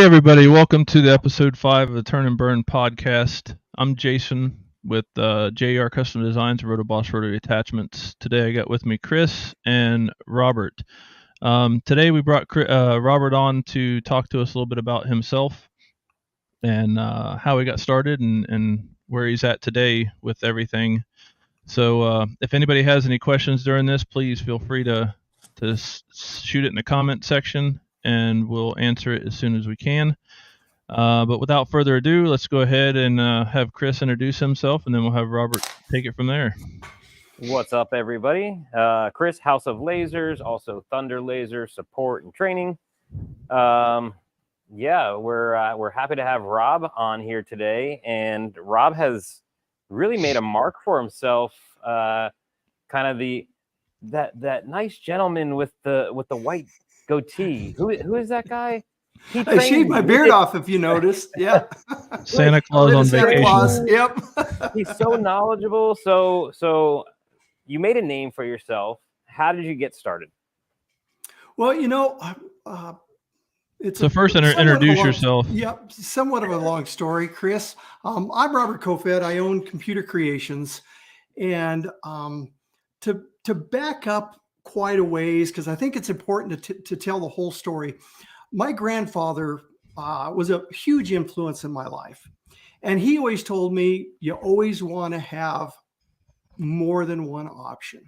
everybody, welcome to the episode 5 of the Turn and Burn podcast. I'm Jason with JR Custom Designs, Rotoboss Rotary Attachments. Today I got with me Chris and Robert. Today we brought Robert on to talk to us a little bit about himself and how he got started and where he's at today with everything. So if anybody has any questions during this, please feel free to shoot it in the comment section, and we'll answer it as soon as we can. But without further ado, let's go ahead and have Chris introduce himself, and then we'll have Robert take it from there. What's up, everybody? Chris, House of Lasers, also Thunder Laser support and training. We're happy to have Rob on here today, and Rob has really made a mark for himself. Kind of that nice gentleman with the white goatee. Who is that guy? I shaved my beard off, if you noticed. Yeah. Santa Claus on vacation. Claus. Yep. He's so knowledgeable. So you made a name for yourself. How did you get started? Well, first introduce yourself. Yep. Somewhat of a long story, Chris. I'm Robert Kofoed. I own Computer Creations, and to back up quite a ways, because I think it's important to tell the whole story. My grandfather was a huge influence in my life. And he always told me, you always want to have more than one option.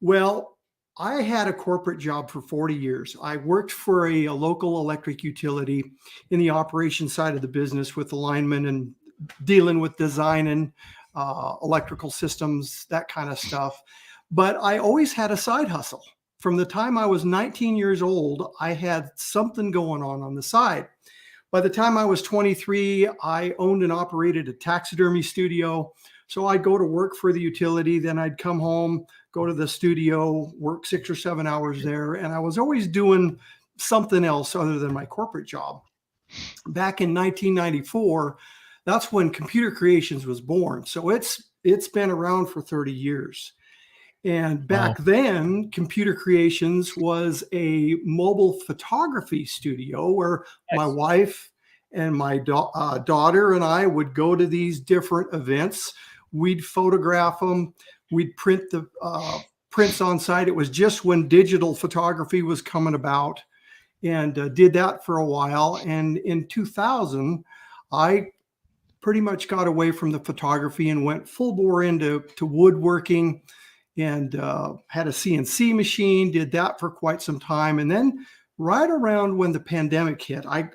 Well, I had a corporate job for 40 years. I worked for a local electric utility in the operation side of the business with the linemen and dealing with design and electrical systems, that kind of stuff. But I always had a side hustle. From the time I was 19 years old, I had something going on the side. By the time I was 23, I owned and operated a taxidermy studio. So I'd go to work for the utility, then I'd come home, go to the studio, work 6 or 7 hours there. And I was always doing something else other than my corporate job. Back in 1994, that's when Computer Creations was born. So it's been around for 30 years. And back then, Computer Creations was a mobile photography studio where my wife and my daughter and I would go to these different events. We'd photograph them. We'd print the prints on site. It was just when digital photography was coming about, and did that for a while. And in 2000, I pretty much got away from the photography and went full bore into woodworking. And had a CNC machine, did that for quite some time. And then right around when the pandemic hit, I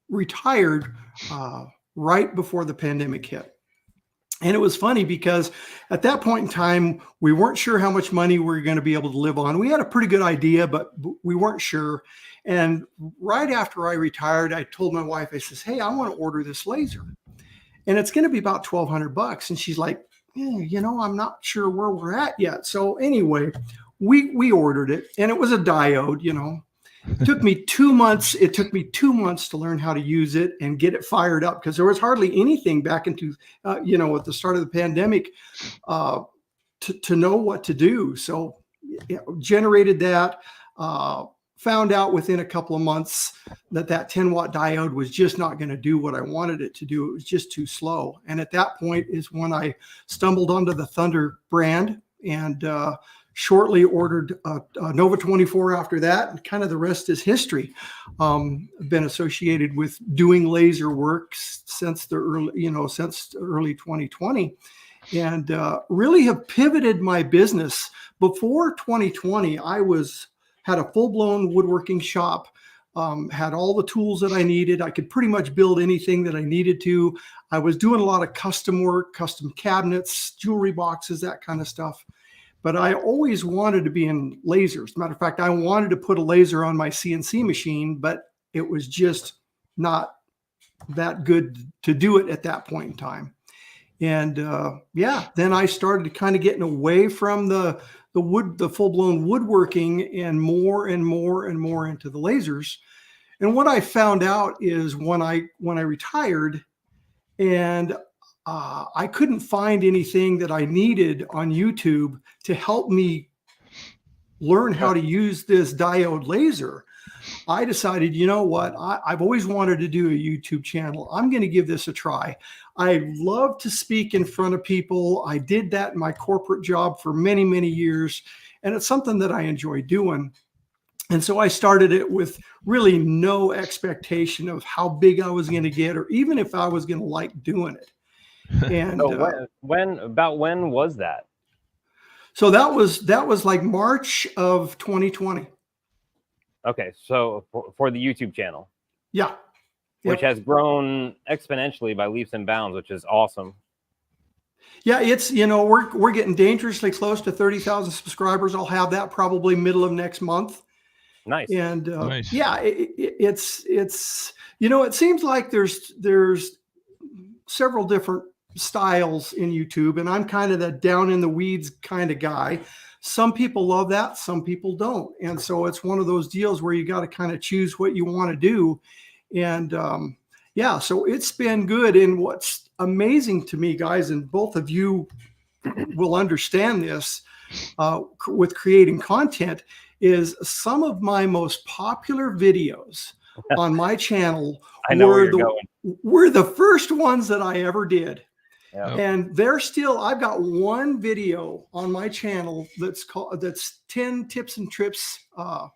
retired right before the pandemic hit. And it was funny because at that point in time, we weren't sure how much money we were going to be able to live on. We had a pretty good idea, but we weren't sure. And right after I retired, I told my wife, I says, hey, I want to order this laser. And it's going to be about $1,200. And she's like, I'm not sure where we're at yet. So anyway, we ordered it, and it was a diode. It took me 2 months. It took me 2 months to learn how to use it and get it fired up, because there was hardly anything back into, at the start of the pandemic to know what to do. So generated that. Found out within a couple of months that 10 watt diode was just not going to do what I wanted it to do. It was just too slow. And at that point is when I stumbled onto the Thunder brand, and shortly ordered a Nova 24 after that. And kind of the rest is history. Been associated with doing laser work since the early 2020, and really have pivoted my business. Before 2020, I had a full-blown woodworking shop, had all the tools that I needed. I could pretty much build anything that I needed to. I was doing a lot of custom work, custom cabinets, jewelry boxes, that kind of stuff. But I always wanted to be in lasers. Matter of fact, I wanted to put a laser on my CNC machine, but it was just not that good to do it at that point in time. And then I started kind of getting away from the full-blown woodworking and more into the lasers. And what I found out is when I retired, and I couldn't find anything that I needed on YouTube to help me learn how to use this diode laser. I decided, you know what? I've always wanted to do a YouTube channel. I'm going to give this a try. I love to speak in front of people. I did that in my corporate job for many, many years, and it's something that I enjoy doing. And so I started it with really no expectation of how big I was going to get, or even if I was going to like doing it. And So when was that? so that was like March of 2020. Okay, so for the YouTube channel, Yeah. which has grown exponentially by leaps and bounds, which is awesome. Yeah, it's, we're getting dangerously close to 30,000 subscribers. I'll have that probably middle of next month. Nice. And Nice. yeah, it's it seems like there's several different styles in YouTube, and I'm kind of that down in the weeds kind of guy. Some people love that, some people don't, and so it's one of those deals where you got to kind of choose what you want to do. And yeah, so it's been good. And what's amazing to me, guys, and both of you will understand this with creating content, is some of my most popular videos on my channel were the first ones that I ever did. Yeah. And I've got one video on my channel that's 10 tips and tricks about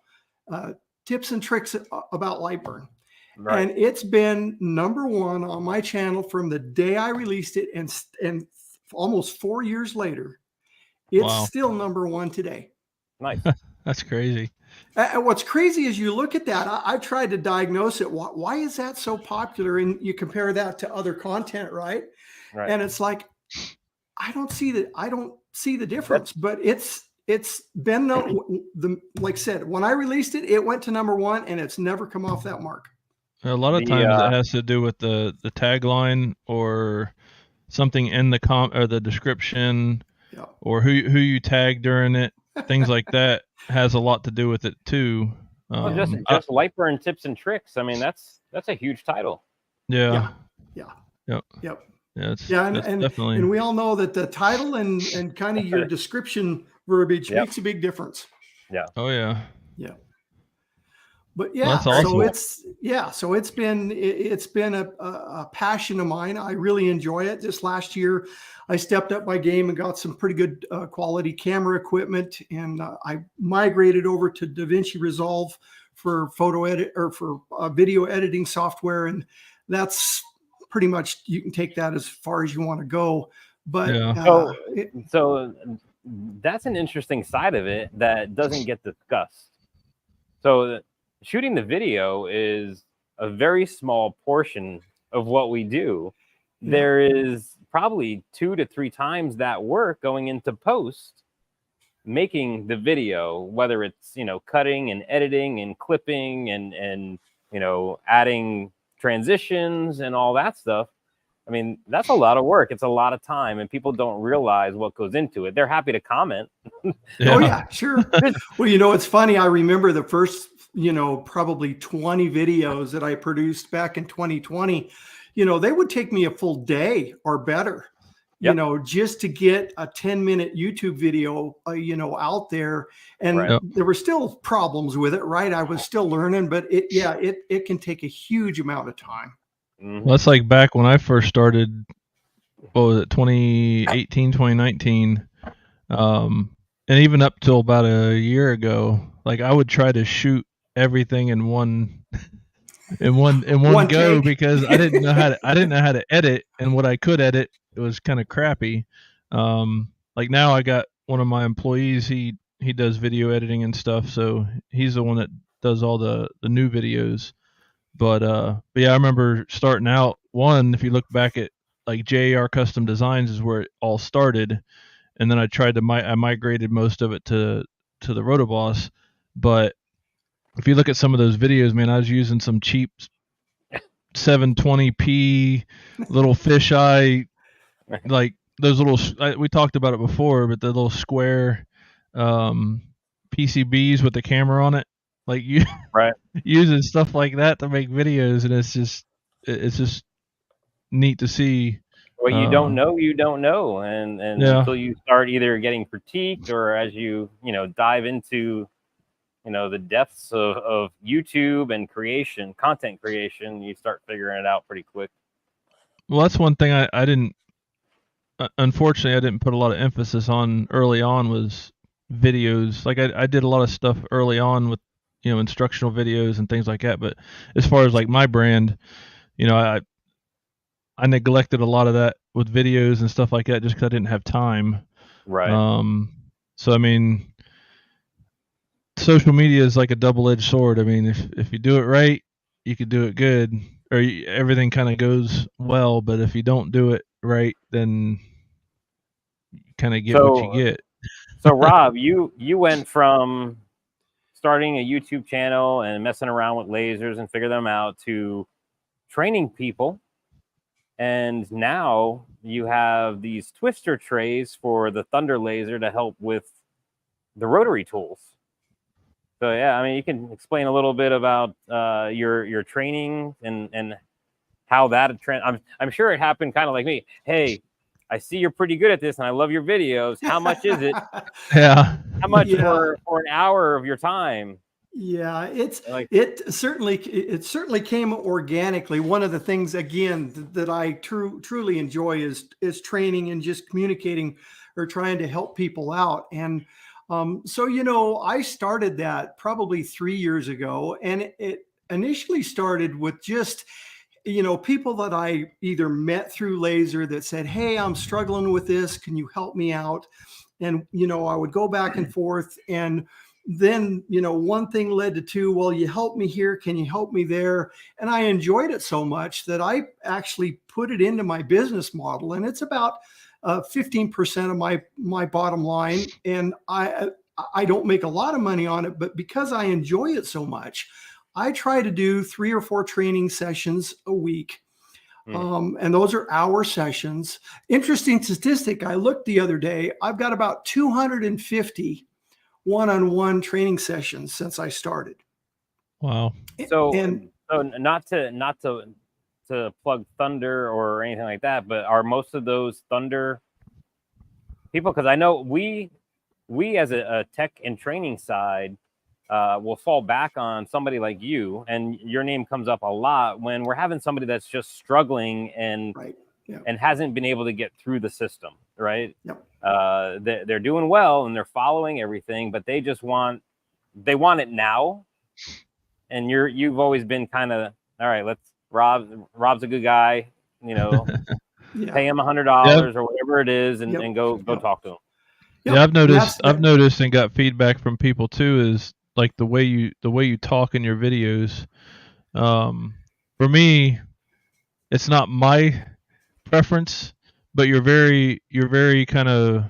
Lightburn. Right. And it's been #1 on my channel from the day I released it, and almost 4 years later, it's still #1 today. Nice. That's crazy. And what's crazy is you look at that. I've tried to diagnose it. Why is that so popular? And you compare that to other content, right? Right. And it's like, I don't see the difference. But it's been like I said, when I released it, it went to #1, and it's never come off that mark. A lot of times it has to do with the tagline or something in the or the description, or who you tag during it. Things like that has a lot to do with it too. Well, just Lightburn tips and tricks. I mean, that's a huge title. Yeah. Yep. Yeah, and definitely. And we all know that the title and kind of your description verbiage makes a big difference. Yeah. Oh yeah. Yeah. But yeah, that's awesome. So it's been a passion of mine. I really enjoy it. This last year, I stepped up my game and got some pretty good quality camera equipment, and I migrated over to DaVinci Resolve for photo edit or for video editing software, and that's pretty much, you can take that as far as you want to go. But so that's an interesting side of it that doesn't get discussed. So shooting the video is a very small portion of what we do. Yeah. There is probably 2 to 3 times that work going into post, making the video, whether it's, cutting and editing and clipping and adding transitions and all that stuff. I mean, that's a lot of work. It's a lot of time, and people don't realize what goes into it. They're happy to comment. Oh yeah, sure. Well, it's funny. I remember the first, probably 20 videos that I produced back in 2020, they would take me a full day or better, just to get a 10-minute YouTube video, out there. And there were still problems with it, right? I was still learning, but it can take a huge amount of time. Well, that's like back when I first started, what was it, 2018, 2019, and even up till about a year ago, like I would try to shoot everything in one go take. Because I didn't know how to edit, and what I could edit, it was kind of crappy. Like now I got one of my employees, he does video editing and stuff, so he's the one that does all the new videos. But yeah, I remember starting out. If you look back at like JR Custom Designs is where it all started, and then I tried to I migrated most of it to the Rotoboss. But if you look at some of those videos, man, I was using some cheap 720p little fisheye, like those little. We talked about it before, but the little square PCBs with the camera on it. Like you using stuff like that to make videos, and it's just neat to see. What you don't know, and until you start either getting critiqued or as you dive into the depths of YouTube and content creation, you start figuring it out pretty quick. Well, that's one thing I didn't. Unfortunately, I didn't put a lot of emphasis on early on was videos. Like I did a lot of stuff early on with instructional videos and things like that. But as far as like my brand, I neglected a lot of that with videos and stuff like that just because I didn't have time. Right. So I mean, social media is like a double-edged sword. I mean, if you do it right, you could do it good, or everything kind of goes well. But if you don't do it right, then you kind of get what you get. So Rob, you went from starting a YouTube channel and messing around with lasers and figure them out to training people. And now you have these twister trays for the Thunder laser to help with the rotary tools. So yeah, I mean, you can explain a little bit about your training and how that I'm sure it happened kind of like me. Hey, I see you're pretty good at this, and I love your videos. How much is it? Yeah. How much for an hour of your time? Yeah, it certainly came organically. One of the things again that I truly enjoy is training and just communicating or trying to help people out. And so I started that probably 3 years ago, and it initially started with just people that I either met through laser that said, "Hey, I'm struggling with this. Can you help me out?" And I would go back and forth, and then one thing led to two. Well, you help me here, can you help me there? And I enjoyed it so much that I actually put it into my business model, and it's about 15% of my bottom line. And I don't make a lot of money on it, but because I enjoy it so much, I try to do 3 or 4 training sessions a week. And those are hour sessions. Interesting statistic. I looked the other day, I've got about 250 one-on-one training sessions since I started. Wow. So not to plug Thunder or anything like that, but are most of those Thunder people? Because I know we as a tech and training side will fall back on somebody like you, and your name comes up a lot when we're having somebody that's just struggling and and hasn't been able to get through the system, right? Yep. They're doing well and they're following everything, but they want it now. And you've always been kind of, all right, Rob's a good guy, pay him $100 or whatever it is, and go talk to him. Yeah, I've noticed and got feedback from people too, is like the way you talk in your videos. For me, it's not my preference, but you're very kind of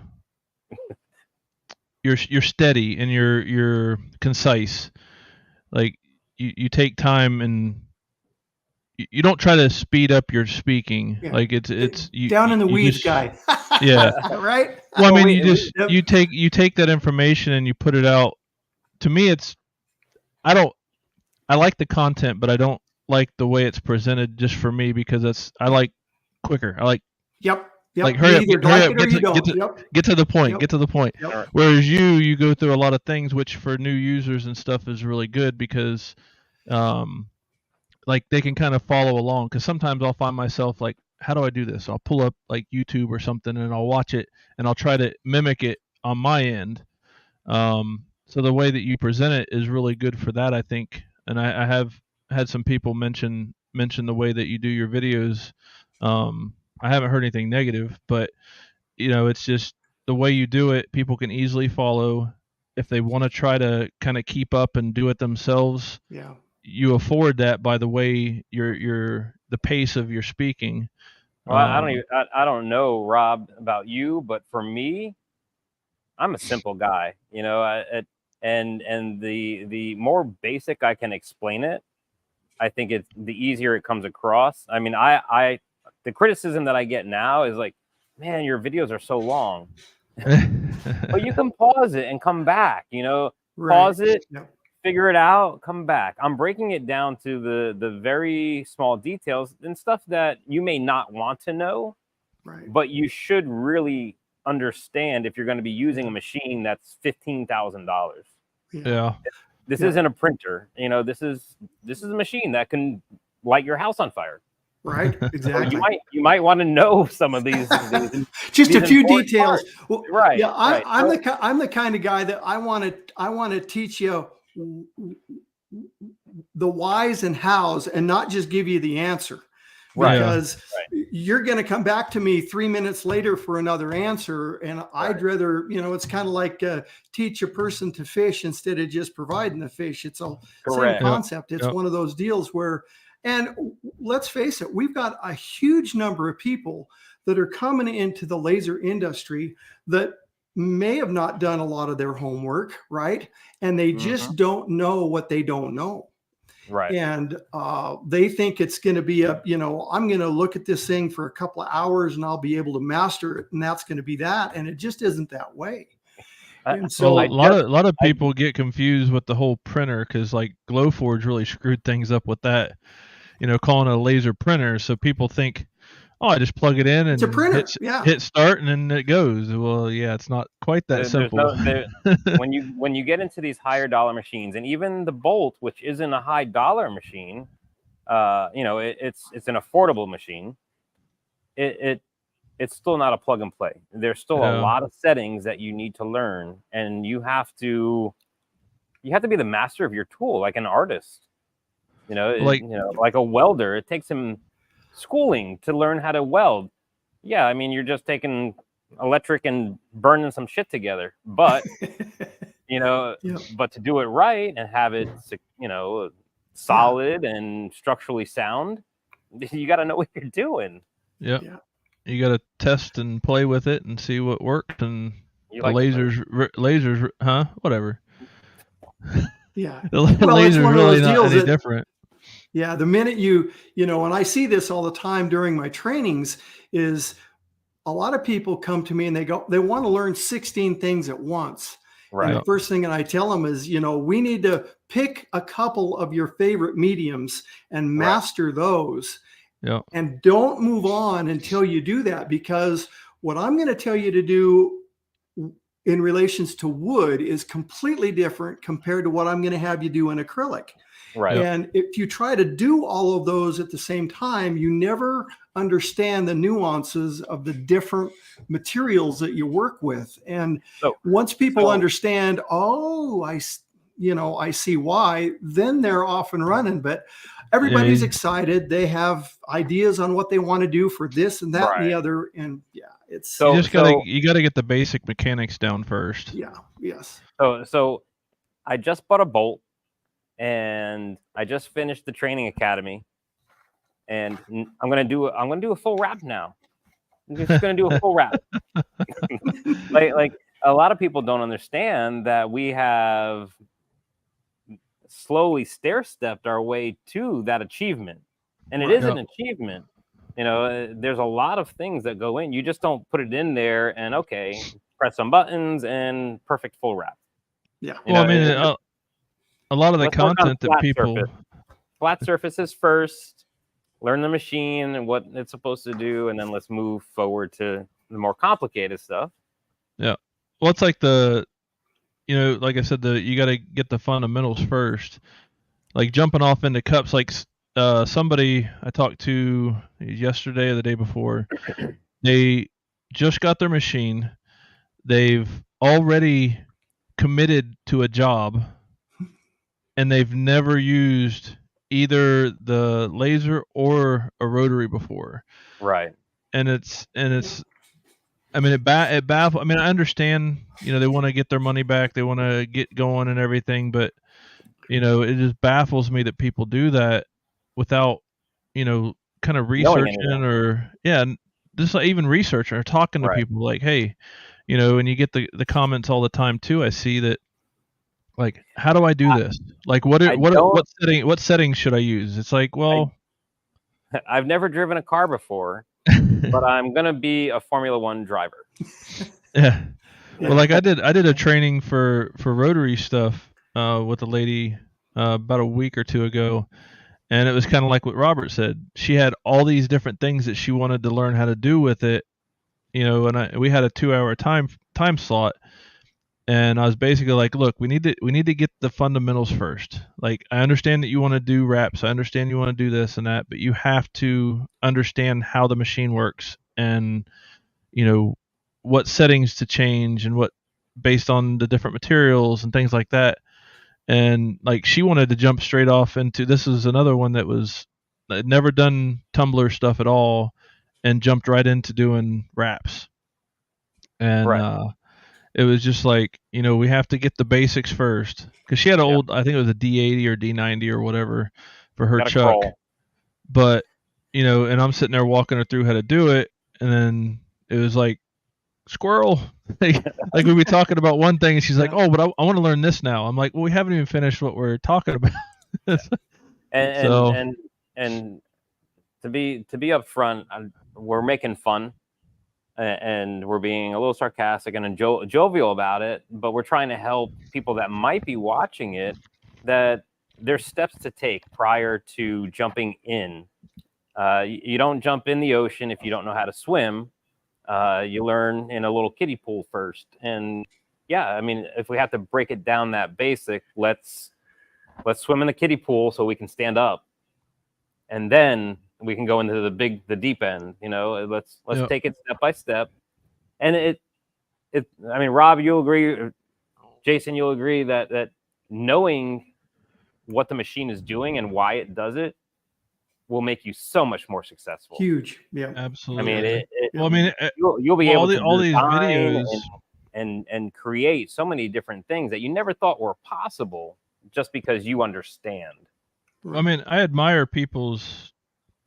you're steady and you're concise. Like you take time and you don't try to speed up your speaking. Yeah. Like it's you, down in the weeds just, guy. Yeah. Right. Well, I mean, you take that information and you put it out. To me, I like the content, but I don't like the way it's presented just for me, because I like quicker. I like like hurry up, get to the point, get to the point. Yep. Whereas you go through a lot of things, which for new users and stuff is really good, because like they can kind of follow along. Because sometimes I'll find myself like, how do I do this? I'll pull up like YouTube or something and I'll watch it and I'll try to mimic it on my end. So the way that you present it is really good for that, I think. And I have had some people mention the way that you do your videos. I haven't heard anything negative, but it's just the way you do it. People can easily follow. If they want to try to kind of keep up and do it themselves, you afford that by the way the pace of your speaking. Well, I don't know, Rob, about you, but for me, I'm a simple guy, and the more basic I can explain it, I think it's the easier it comes across. I mean, the criticism that I get now is like, man, your videos are so long. But you can pause it and come back, pause it, figure it out, come back. I'm breaking it down to the very small details and stuff that you may not want to know, but you should really understand if you're going to be using a machine that's $15,000. Yeah. This Yeah. isn't a printer. This is a machine that can light your house on fire. Right. So Exactly. you might want to know some of these Just these a few important details. parts. Well, Right. yeah, Right. I'm the kind of guy that I want to teach you the whys and hows and not just give you the answer. Right. Because Right. you're going to come back to me 3 minutes later for another answer. And I'd rather, it's kind of like teach a person to fish instead of just providing the fish. It's a same Correct. concept. It's one of those deals where, and let's face it, we've got a huge number of people that are coming into the laser industry that may have not done a lot of their homework, right? And they just don't know what they don't know. Right. And they think it's going to be I'm going to look at this thing for a couple of hours and I'll be able to master it. And that's going to be that. And it just isn't that way. And so a lot of people get confused with the whole printer, because like Glowforge really screwed things up with that, calling it a laser printer. So people think, oh, I just plug it in and it's a printer. hit start and then it goes. Well, yeah, it's not quite that simple. When you get into these higher dollar machines, and even the Bolt, which isn't a high dollar machine, it's an affordable machine. It's still not a plug and play. There's still a lot of settings that you need to learn, and you have to be the master of your tool, like an artist. Like a welder. It takes him schooling to learn how to weld. Yeah, I mean, you're just taking electric and burning some shit together, but but to do it right and have it solid and structurally sound, you got to know what you're doing. Yeah. You got to test and play with it and see what works. And lasers, huh? Whatever. Yeah. The lasers really not any different. Yeah, the minute and I see this all the time during my trainings, is a lot of people come to me and they want to learn 16 things at once. Right. And the first thing that I tell them is, we need to pick a couple of your favorite mediums and master those. Yeah. And don't move on until you do that, because what I'm going to tell you to do in relations to wood is completely different compared to what I'm going to have you do in acrylic. Right. And if you try to do all of those at the same time, you never understand the nuances of the different materials that you work with. And once people understand, I see why, then they're off and running. But everybody's excited. They have ideas on what they want to do for this and that and the other. And it's you gotta get the basic mechanics down first. Yeah. Yes. So I just bought a bolt. And I just finished the training academy, and I'm gonna do a full wrap now. I'm just gonna do a full wrap. like a lot of people don't understand that we have slowly stair-stepped our way to that achievement, and it is an achievement. There's a lot of things that go in. You just don't put it in there and press some buttons and perfect full wrap. Yeah. A lot of the content that people flat surfaces first, learn the machine and what it's supposed to do, and then let's move forward to the more complicated stuff. Yeah. Well, it's like like I said, you got to get the fundamentals first. Like jumping off into cups, like somebody I talked to yesterday or the day before, they just got their machine. They've already committed to a job, and they've never used either the laser or a rotary before. Right. And it's I mean, it baffles. I mean, I understand, they want to get their money back, they want to get going and everything, but it just baffles me that people do that without, kind of researching or just like even researching or talking to people like, hey, and you get the comments all the time too. I see that, like, how do I do this? Like, what settings should I use? It's like, well, I've never driven a car before, but I'm gonna be a Formula One driver. Yeah. Well, like I did a training for rotary stuff with a lady about a week or two ago, and it was kind of like what Robert said. She had all these different things that she wanted to learn how to do with it, and we had a 2-hour time slot. And I was basically like, look, we need to get the fundamentals first. Like, I understand that you want to do wraps, I understand you want to do this and that, but you have to understand how the machine works, and what settings to change, and what, based on the different materials and things like that. And like, she wanted to jump straight off into, this is another one that was never done tumbler stuff at all, and jumped right into doing wraps. And Right. it was just like, we have to get the basics first, because she had an Yeah. old, I think it was a D80 or D90 or whatever for her Gotta chuck. crawl. But and I'm sitting there walking her through how to do it, and then it was like, squirrel. Like we'd be talking about one thing, and she's like, oh, but I want to learn this now. I'm like, well, we haven't even finished what we're talking about. And So and to be upfront, we're making fun, and we're being a little sarcastic and jovial about it, but we're trying to help people that might be watching it, that there's steps to take prior to jumping in. You don't jump in the ocean if you don't know how to swim. You learn in a little kiddie pool first. And yeah, I mean, if we have to break it down that basic, let's swim in the kiddie pool so we can stand up, and then we can go into the deep end. Let's Yep. take it step by step. And I mean, Rob, you'll agree, Jason, you'll agree that knowing what the machine is doing and why it does it will make you so much more successful. Huge. Yeah. Absolutely. I mean, well, I mean, you'll be able to all these design videos, and create so many different things that you never thought were possible, just because you understand. I mean, I admire people's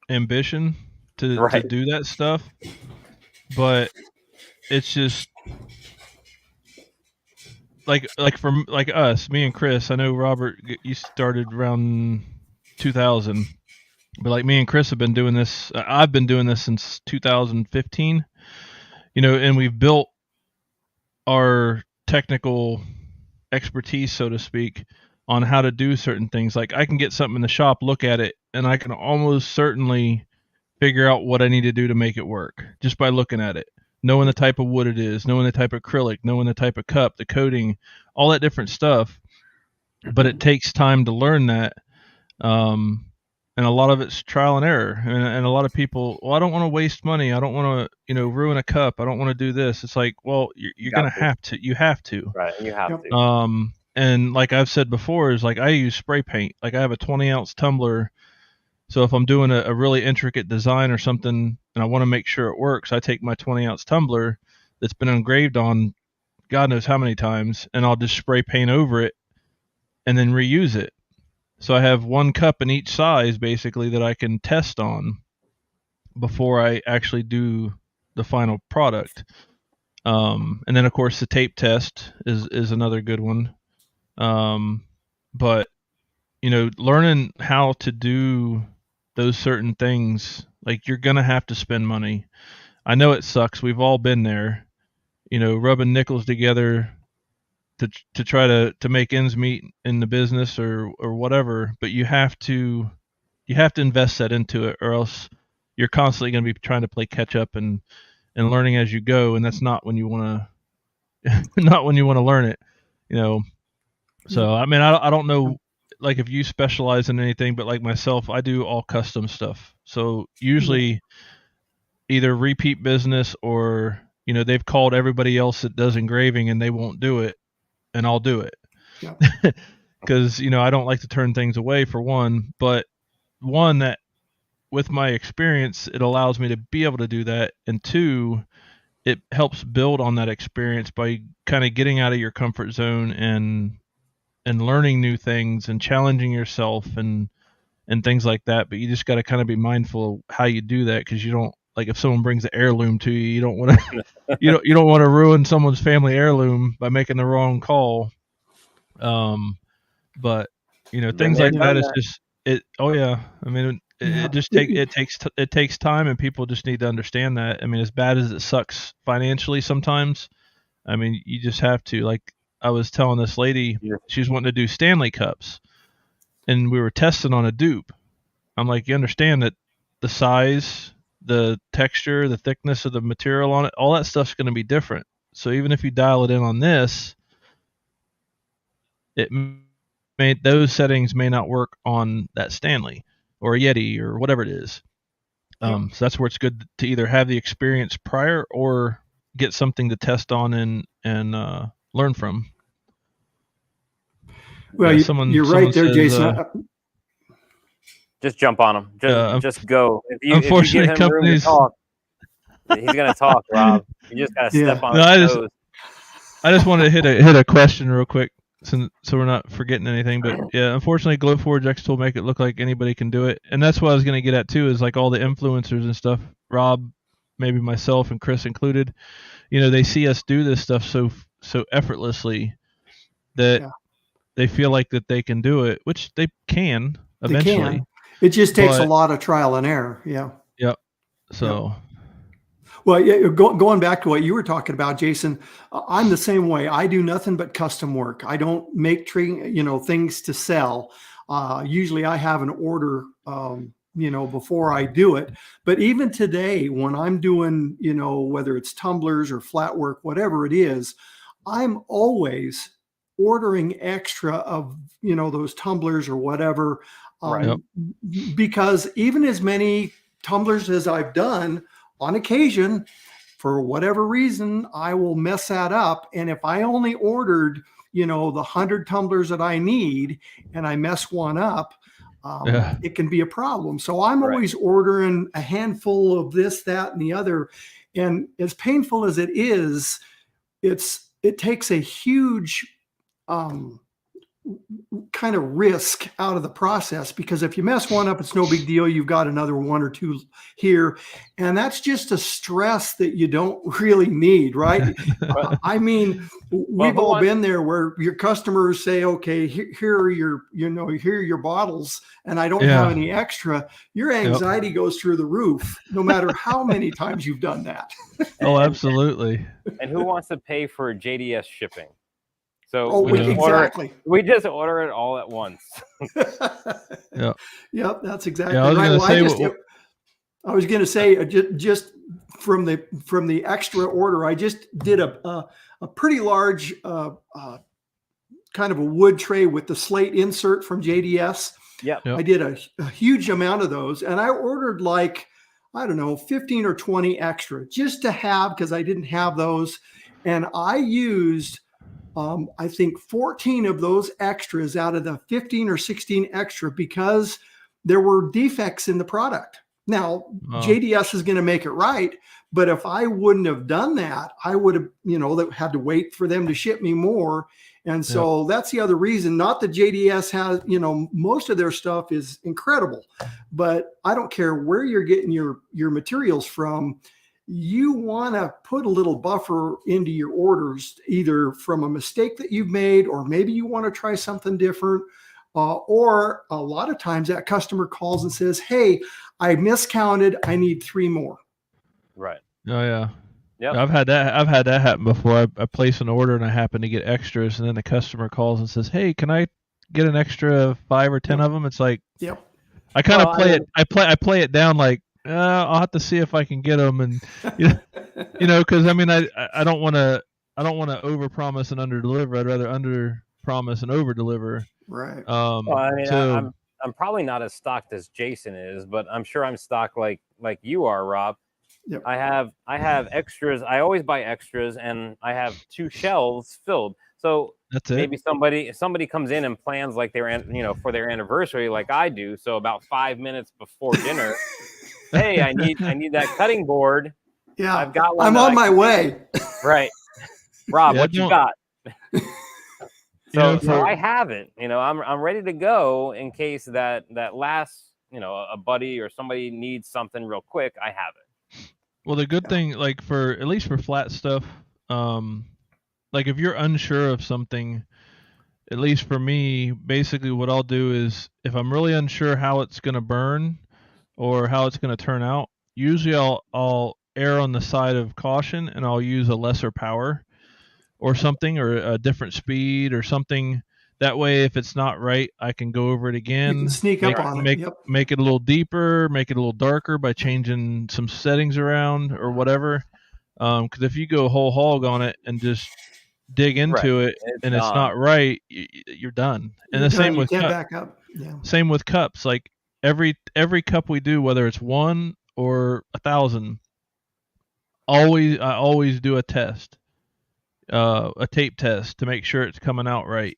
ambition to do that stuff, but it's just like from like us, me and Chris. I know Robert, you started around 2000, but like me and Chris have been doing this. I've been doing this since 2015. And we've built our technical expertise, so to speak, on how to do certain things. Like, I can get something in the shop, look at it, and I can almost certainly figure out what I need to do to make it work just by looking at it, knowing the type of wood it is, knowing the type of acrylic, knowing the type of cup, the coating, all that different stuff. But it takes time to learn that. And a lot of it's trial and error. And a lot of people, well, I don't want to waste money. I don't want to, ruin a cup. I don't want to do this. It's like, well, you're going to have to. You have to. Right. You have to. And like I've said before, is like I use spray paint. Like, I have a 20-ounce tumbler. So if I'm doing a really intricate design or something and I want to make sure it works, I take my 20-ounce tumbler that's been engraved on God knows how many times, and I'll just spray paint over it and then reuse it. So I have one cup in each size, basically, that I can test on before I actually do the final product. And then, of course, the tape test is another good one. But, learning how to do those certain things, like, you're going to have to spend money. I know it sucks. We've all been there, rubbing nickels together to try to make ends meet in the business or whatever, but you have to invest that into it, or else you're constantly going to be trying to play catch up and learning as you go, and that's not when you want to learn it, So I mean, I don't know, like, if you specialize in anything, but like myself, I do all custom stuff. So usually either repeat business, or they've called everybody else that does engraving and they won't do it, and I'll do it. Because I don't like to turn things away, for one, but one, that with my experience, it allows me to be able to do that, and two, it helps build on that experience by kind of getting out of your comfort zone and learning new things and challenging yourself and things like that. But you just got to kind of be mindful of how you do that, because you don't, like, if someone brings an heirloom to you, you don't want to you don't want to ruin someone's family heirloom by making the wrong call. But things like that is just it. Oh yeah, I mean, it takes time, and people just need to understand that. I mean, as bad as it sucks financially sometimes, I mean, you just have to. Like, I was telling this lady, she's wanting to do Stanley cups, and we were testing on a dupe. I'm like, you understand that the size, the texture, the thickness of the material on it, all that stuff's going to be different. So even if you dial it in on this, those settings may not work on that Stanley or a Yeti or whatever it is. So that's where it's good to either have the experience prior or get something to test on and learn from. Well, you're right there, Jason. Just jump on him. Just go. If you give him companies, room to talk, he's going to talk, Rob. You just got to step on his toes. I just wanted to hit a question real quick, so we're not forgetting anything. But yeah, unfortunately, Glowforge X-Tool make it look like anybody can do it, and that's what I was going to get at too. Is like all the influencers and stuff. Rob, maybe myself and Chris included. They see us do this stuff so effortlessly that they feel like that they can do it, which they can eventually. They can. It just takes a lot of trial and error. Yeah. Yep. So. Yep. Well, yeah, going back to what you were talking about, Jason, I'm the same way. I do nothing but custom work. I don't make things to sell. Usually I have an order, before I do it. But even today, when I'm doing, whether it's tumblers or flat work, whatever it is, I'm always ordering extra of, those tumblers or whatever. Because even as many tumblers as I've done, on occasion, for whatever reason, I will mess that up. And if I only ordered, the 100 tumblers that I need and I mess one up, it can be a problem. So I'm always ordering a handful of this, that, and the other. And as painful as it is, it takes a huge kind of risk out of the process, because if you mess one up, it's no big deal. You've got another one or two here. And that's just a stress that you don't really need, right? I mean, we've all been there where your customers say, okay, here are your bottles, and I don't have any extra. Your anxiety goes through the roof, no matter how many times you've done that. Oh, absolutely. And who wants to pay for JDS shipping? So we just order it all at once. Yep, that's exactly right. I was going to say just from the extra order, I just did a pretty large kind of a wood tray with the slate insert from JDS. Yep. I did a huge amount of those, and I ordered 15 or 20 extra just to have, because I didn't have those, and I used I think 14 of those extras out of the 15 or 16 extra, because there were defects in the product. Now, JDS is going to make it right, but if I wouldn't have done that, I would have, had to wait for them to ship me more. And so that's the other reason. Not that JDS has, most of their stuff is incredible, but I don't care where you're getting your materials from. You want to put a little buffer into your orders, either from a mistake that you've made, or maybe you want to try something different. Or a lot of times that customer calls and says, hey, I miscounted. I need 3 more. Right. Oh, yeah. Yeah. I've had that happen before. I place an order and I happen to get extras, and then the customer calls and says, hey, can I get an extra 5 or 10 of them? It's like, I kind of I play it down like, I'll have to see if I can get them, and because I mean, I don't want to overpromise and underdeliver. I'd rather underpromise and overdeliver. Right. I'm probably not as stocked as Jason is, but I'm sure I'm stocked like you are, Rob. Yep. I have extras. I always buy extras, and I have 2 shelves filled. So maybe somebody comes in and plans like for their anniversary, like I do. So about 5 minutes before dinner. Hey, I need that cutting board. Yeah, I've got one. I'm on my way. Right, Rob, what you got? So I have it. I'm ready to go in case that last, a buddy or somebody needs something real quick. I have it. Well, the good thing, like at least for flat stuff, like if you're unsure of something, at least for me, basically what I'll do is, if I'm really unsure how it's going to burn or how it's going to turn out, usually I'll err on the side of caution, and I'll use a lesser power or something, or a different speed or something. That way, if it's not right, I can go over it again. You can sneak up on it. Make it a little deeper, make it a little darker by changing some settings around or whatever. Because if you go whole hog on it and just dig into it and it's not right, you're done. And the same You with can't back up. Yeah. Same with cups. Like every cup we do, whether it's 1 or 1,000, I always do a test, a tape test to make sure it's coming out right.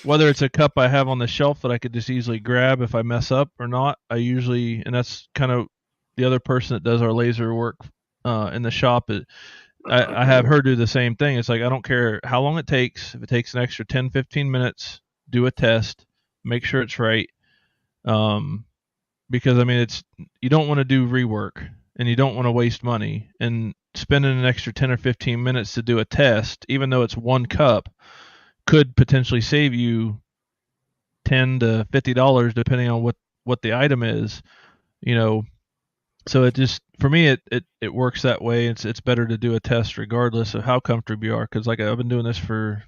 Whether it's a cup I have on the shelf that I could just easily grab if I mess up or not, and that's kind of the other person that does our laser work in the shop. I have her do the same thing. It's like, I don't care how long it takes. If it takes an extra 10, 15 minutes, do a test, make sure it's right. Because I mean, you don't want to do rework and you don't want to waste money, and spending an extra 10 or 15 minutes to do a test, even though it's one cup, could potentially save you $10 to $50 depending on what the item is, you know. So it just, for me, it works that way. It's better to do a test regardless of how comfortable you are, because like I've been doing this for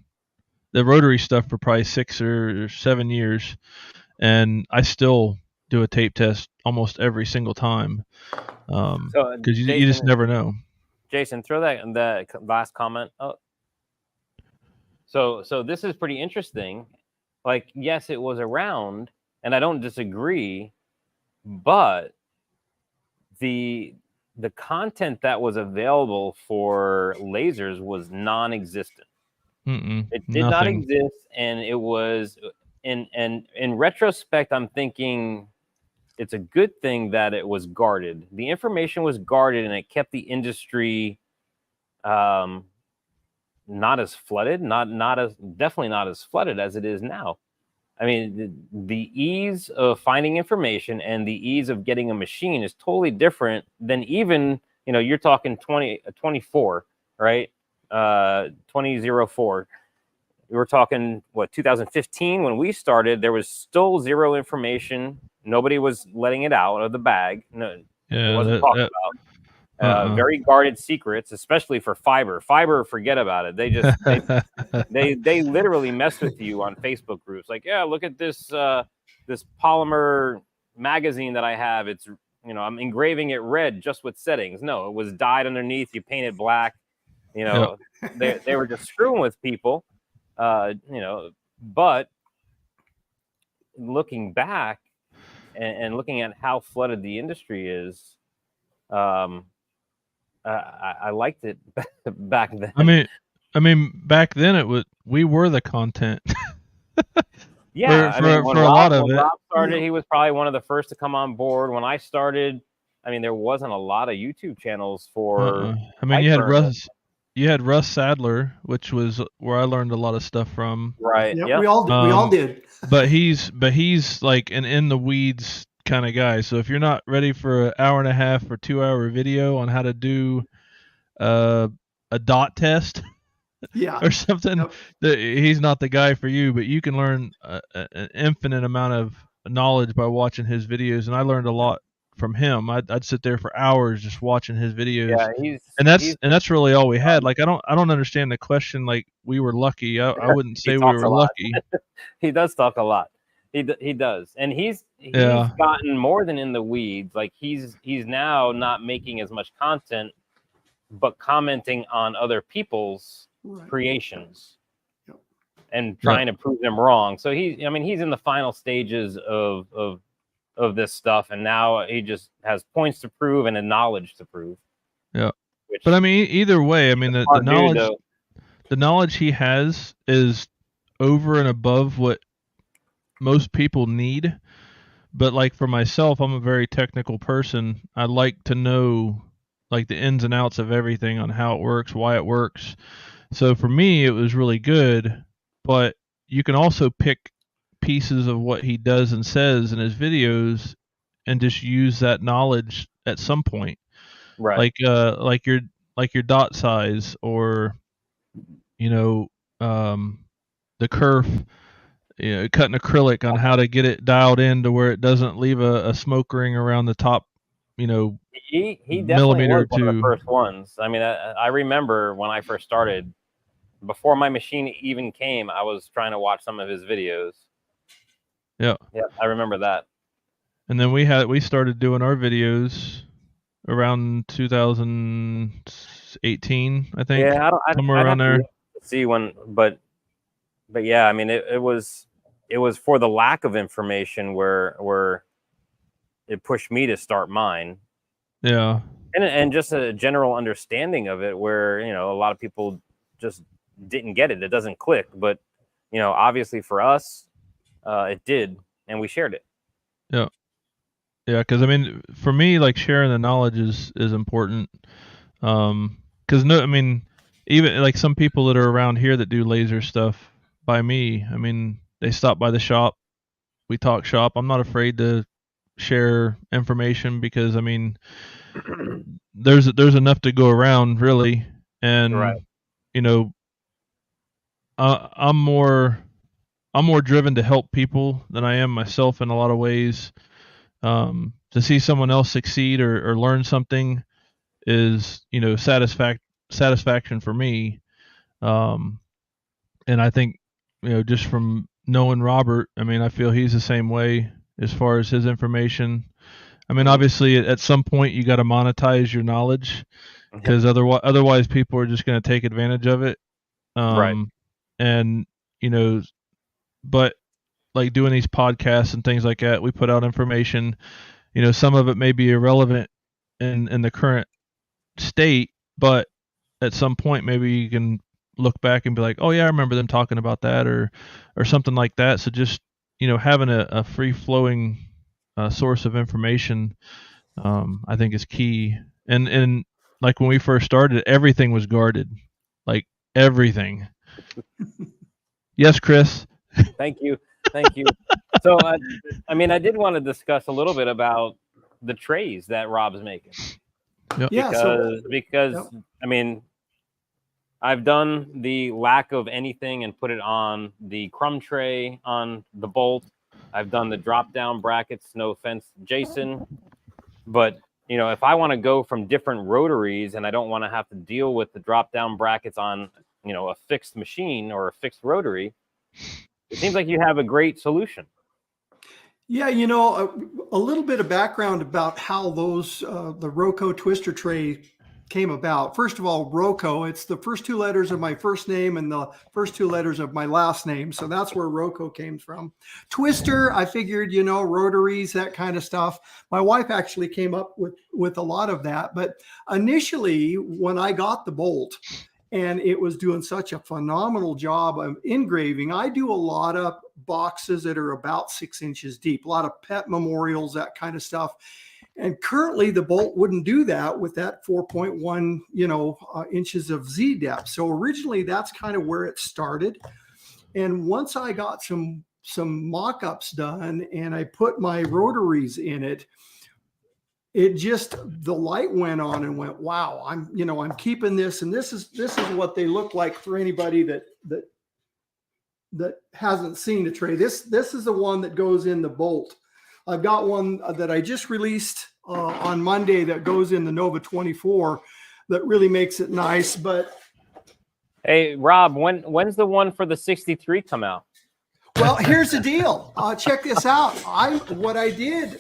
the rotary stuff for probably 6 or 7 years, and I still do a tape test almost every single time, because you just never know. Jason, throw that last comment up. So this is pretty interesting. Like, yes, it was around, and I don't disagree, but the content that was available for lasers was non-existent. It did not exist, and it was in retrospect, I'm thinking it's a good thing that it was guarded. The information was guarded, and it kept the industry not as flooded, definitely not as flooded as it is now. I mean, the ease of finding information and the ease of getting a machine is totally different than even, you're talking 24, right? 2004. We were talking, 2015 when we started, there was still zero information. Nobody was letting it out of the bag. No, it wasn't talked about. Very guarded secrets, especially for fiber. Fiber, forget about it. They just they literally mess with you on Facebook groups. Like, yeah, look at this this polymer magazine that I have. It's I'm engraving it red just with settings. No, it was dyed underneath. You painted black. They were just screwing with people. But looking back and looking at how flooded the industry is, I liked it back then. I mean, back then we were the content. Yeah, for a lot of it. Rob started, he was probably one of the first to come on board. When I started, I mean, there wasn't a lot of YouTube channels for. I mean, you had Russ Sadler, which was where I learned a lot of stuff from. Right. Yeah, we all did. But he's like an in the weeds kind of guy. So if you're not ready for an hour and a half or 2 hour video on how to do a dot test, or something, he's not the guy for you. But you can learn an infinite amount of knowledge by watching his videos, and I learned a lot from him. I'd sit there for hours just watching his videos. Yeah, that's really all we had. Like, I don't understand the question. Like, we were lucky. I wouldn't say we were lucky. He does talk a lot. He does, and he's gotten more than in the weeds. Like, he's now not making as much content, but commenting on other people's creations and trying to prove them wrong. So he's in the final stages of this stuff, and now he just has points to prove and a knowledge to prove. Yeah, but I mean, either way, I mean, the knowledge he has is over and above what most people need. But like, for myself, I'm a very technical person. I like to know like the ins and outs of everything, on how it works, why it works. So for me, it was really good. But you can also pick pieces of what he does and says in his videos and just use that knowledge at some point. Right. Like your dot size, or the kerf, cutting acrylic on how to get it dialed in to where it doesn't leave a smoke ring around the top, he definitely millimeter was one of the first ones. I mean, I remember when I first started, before my machine even came, I was trying to watch some of his videos. Yeah, I remember that. And then we started doing our videos around 2018, I think. Yeah, somewhere around there. see but yeah, I mean, it was for the lack of information where it pushed me to start mine. Yeah. And just a general understanding of it where, a lot of people just didn't get it. It doesn't click, but obviously for us, it did, and we shared it. Yeah. Yeah, because I mean, for me, like sharing the knowledge is important. Because even like some people that are around here that do laser stuff by me, I mean, they stop by the shop, we talk shop. I'm not afraid to share information because I mean, there's enough to go around really, and Right. you know, I'm more driven to help people than I am myself in a lot of ways. To see someone else succeed or learn something is satisfaction for me. Um, and I think just from knowing Robert, I mean I feel he's the same way as far as his information. I mean, obviously at some point you got to monetize your knowledge because otherwise people are just going to take advantage of it. Right. And but like doing these podcasts and things like that, we put out information. Some of it may be irrelevant in the current state, but at some point maybe you can look back and be like, oh yeah, I remember them talking about that or something like that. So just having a free flowing source of information, I think is key. And like when we first started, everything was guarded, like everything. Yes, Chris. Thank you. So I mean, I did want to discuss a little bit about the trays that Rob's making. Yep. Because I mean, I've done the lack of anything and put it on the crumb tray on the bolt. I've done the drop down brackets. No offense, Jason, but if I want to go from different rotaries and I don't want to have to deal with the drop down brackets on a fixed machine or a fixed rotary, it seems like you have a great solution. Yeah, a little bit of background about how those the Roco twister tray came about. First of all, Roco, it's the first two letters of my first name and the first two letters of my last name. So that's where Roco came from. Twister, I figured, rotaries, that kind of stuff. My wife actually came up with a lot of that. But initially, when I got the bolt, and it was doing such a phenomenal job of engraving. I do a lot of boxes that are about 6 inches deep, a lot of pet memorials, that kind of stuff. And currently the bolt wouldn't do that with that 4.1, inches of Z depth. So originally that's kind of where it started. And once I got some mock-ups done and I put my rotaries in it, the light went on and went, wow, I'm keeping this. And this is what they look like for anybody that hasn't seen a tray. This is the one that goes in the bolt. I've got one that I just released on Monday that goes in the Nova 24 that really makes it nice. But hey, Rob, when's the one for the 63 come out? Well, here's the deal. Check this out. What I did,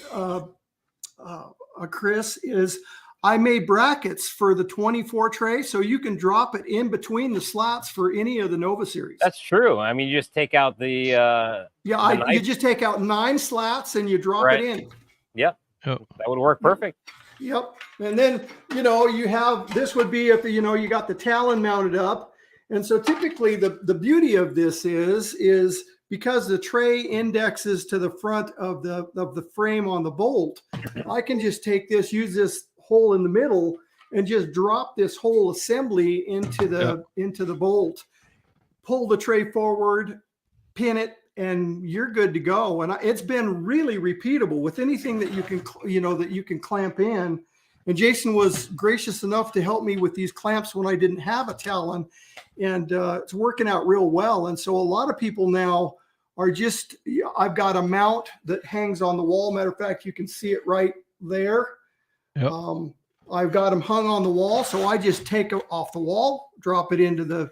Chris, is I made brackets for the 24 tray so you can drop it in between the slats for any of the Nova series. That's true. I mean, you just take out the you just take out 9 slats and you drop it in. Yep. Oh. That would work perfect. Yep. And then, you have, this would be if, you got the Talon mounted up. And so typically the beauty of this is because the tray indexes to the front of the frame on the bolt, I can just take this, use this hole in the middle and just drop this whole assembly into the bolt, pull the tray forward, pin it, and you're good to go. And it's been really repeatable with anything that you can clamp in. And Jason was gracious enough to help me with these clamps when I didn't have a Talon, and it's working out real well. And so a lot of people now are just, I've got a mount that hangs on the wall. Matter of fact, you can see it right there. Yep. I've got them hung on the wall. So I just take it off the wall, drop it into the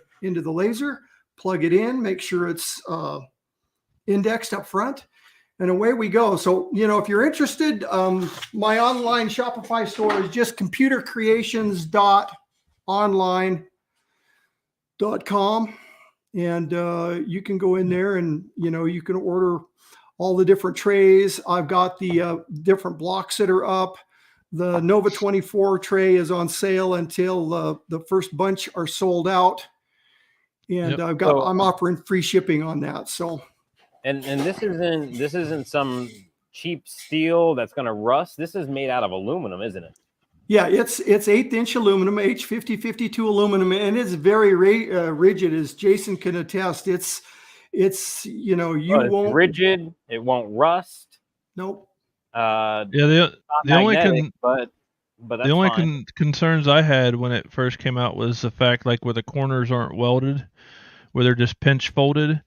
laser, plug it in, make sure it's indexed up front, and away we go. So, if you're interested, my online Shopify store is just computercreations.online. kofoed.com, and you can go in there and, you can order all the different trays. I've got the different blocks that are up. The Nova 24 tray is on sale until the first bunch are sold out. And Yep. I'm offering free shipping on that. So, and this isn't some cheap steel that's going to rust. This is made out of aluminum, isn't it? yeah, it's 1/8-inch aluminum, H5052 aluminum, and it's very rigid, as Jason can attest. It's won't rigid. It won't rust. Nope. Yeah, the only but that's the only fine. concerns I had when it first came out was the fact, like, where the corners aren't welded, where they're just pinch folded.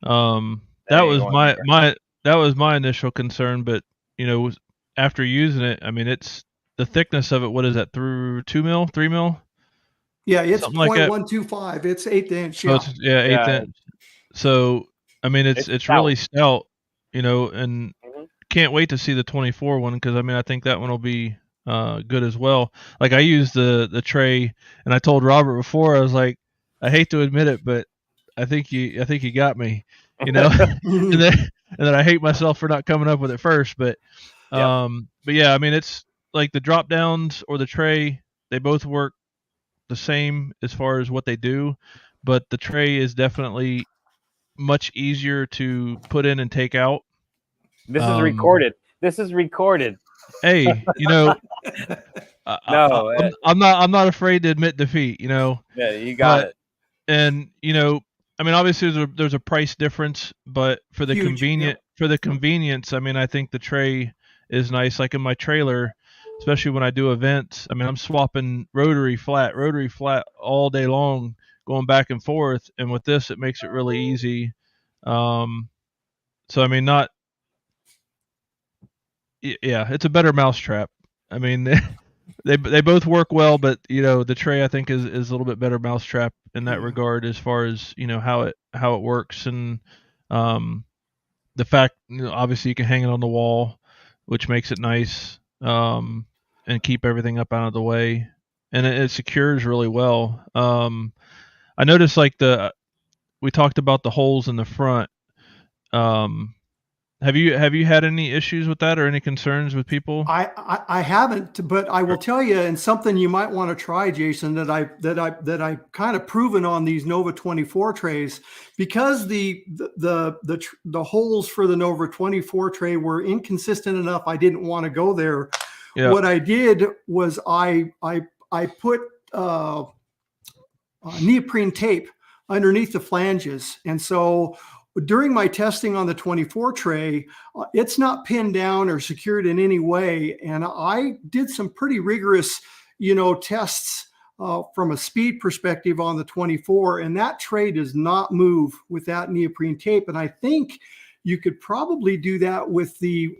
That was my initial concern, but after using it, I mean, it's the thickness of it. What is that, through 2 mil, 3 mil? Yeah, it's Something like that. 0.125. It's 1/8-inch. So it's, 1/8 inch. So I mean, it's really stout, and can't wait to see the 24 one, because I mean, I think that one will be good as well. Like, I used the tray, and I told Robert before, I was like, I hate to admit it, but I think you got me, and then I hate myself for not coming up with it first. But yeah, I mean, it's like the drop downs or the tray, they both work the same as far as what they do, but the tray is definitely much easier to put in and take out. This is recorded. Hey, no, I'm not afraid to admit defeat. Yeah, you got it. And I mean, obviously there's a price difference, but for the convenience, I mean, I think the tray is nice. Like in my trailer, especially when I do events, I mean, I'm swapping rotary flat all day long, going back and forth. And with this, it makes it really easy. So I mean, it's a better mousetrap. I mean, they both work well, but the tray, I think, is a little bit better mousetrap in that regard, as far as how it works, and the fact, obviously you can hang it on the wall, which makes it nice, and keep everything up out of the way, and it secures really well. I noticed, like, we talked about the holes in the front. Have you had any issues with that, or any concerns with people? I haven't, but I will tell you, and something you might want to try, Jason, that I kind of proven on these Nova 24 trays, because the holes for the Nova 24 tray were inconsistent enough. I didn't want to go there. Yeah. What I did was I put neoprene tape underneath the flanges, and so during my testing on the 24 tray, it's not pinned down or secured in any way. And I did some pretty rigorous, tests from a speed perspective on the 24, and that tray does not move with that neoprene tape. And I think you could probably do that with the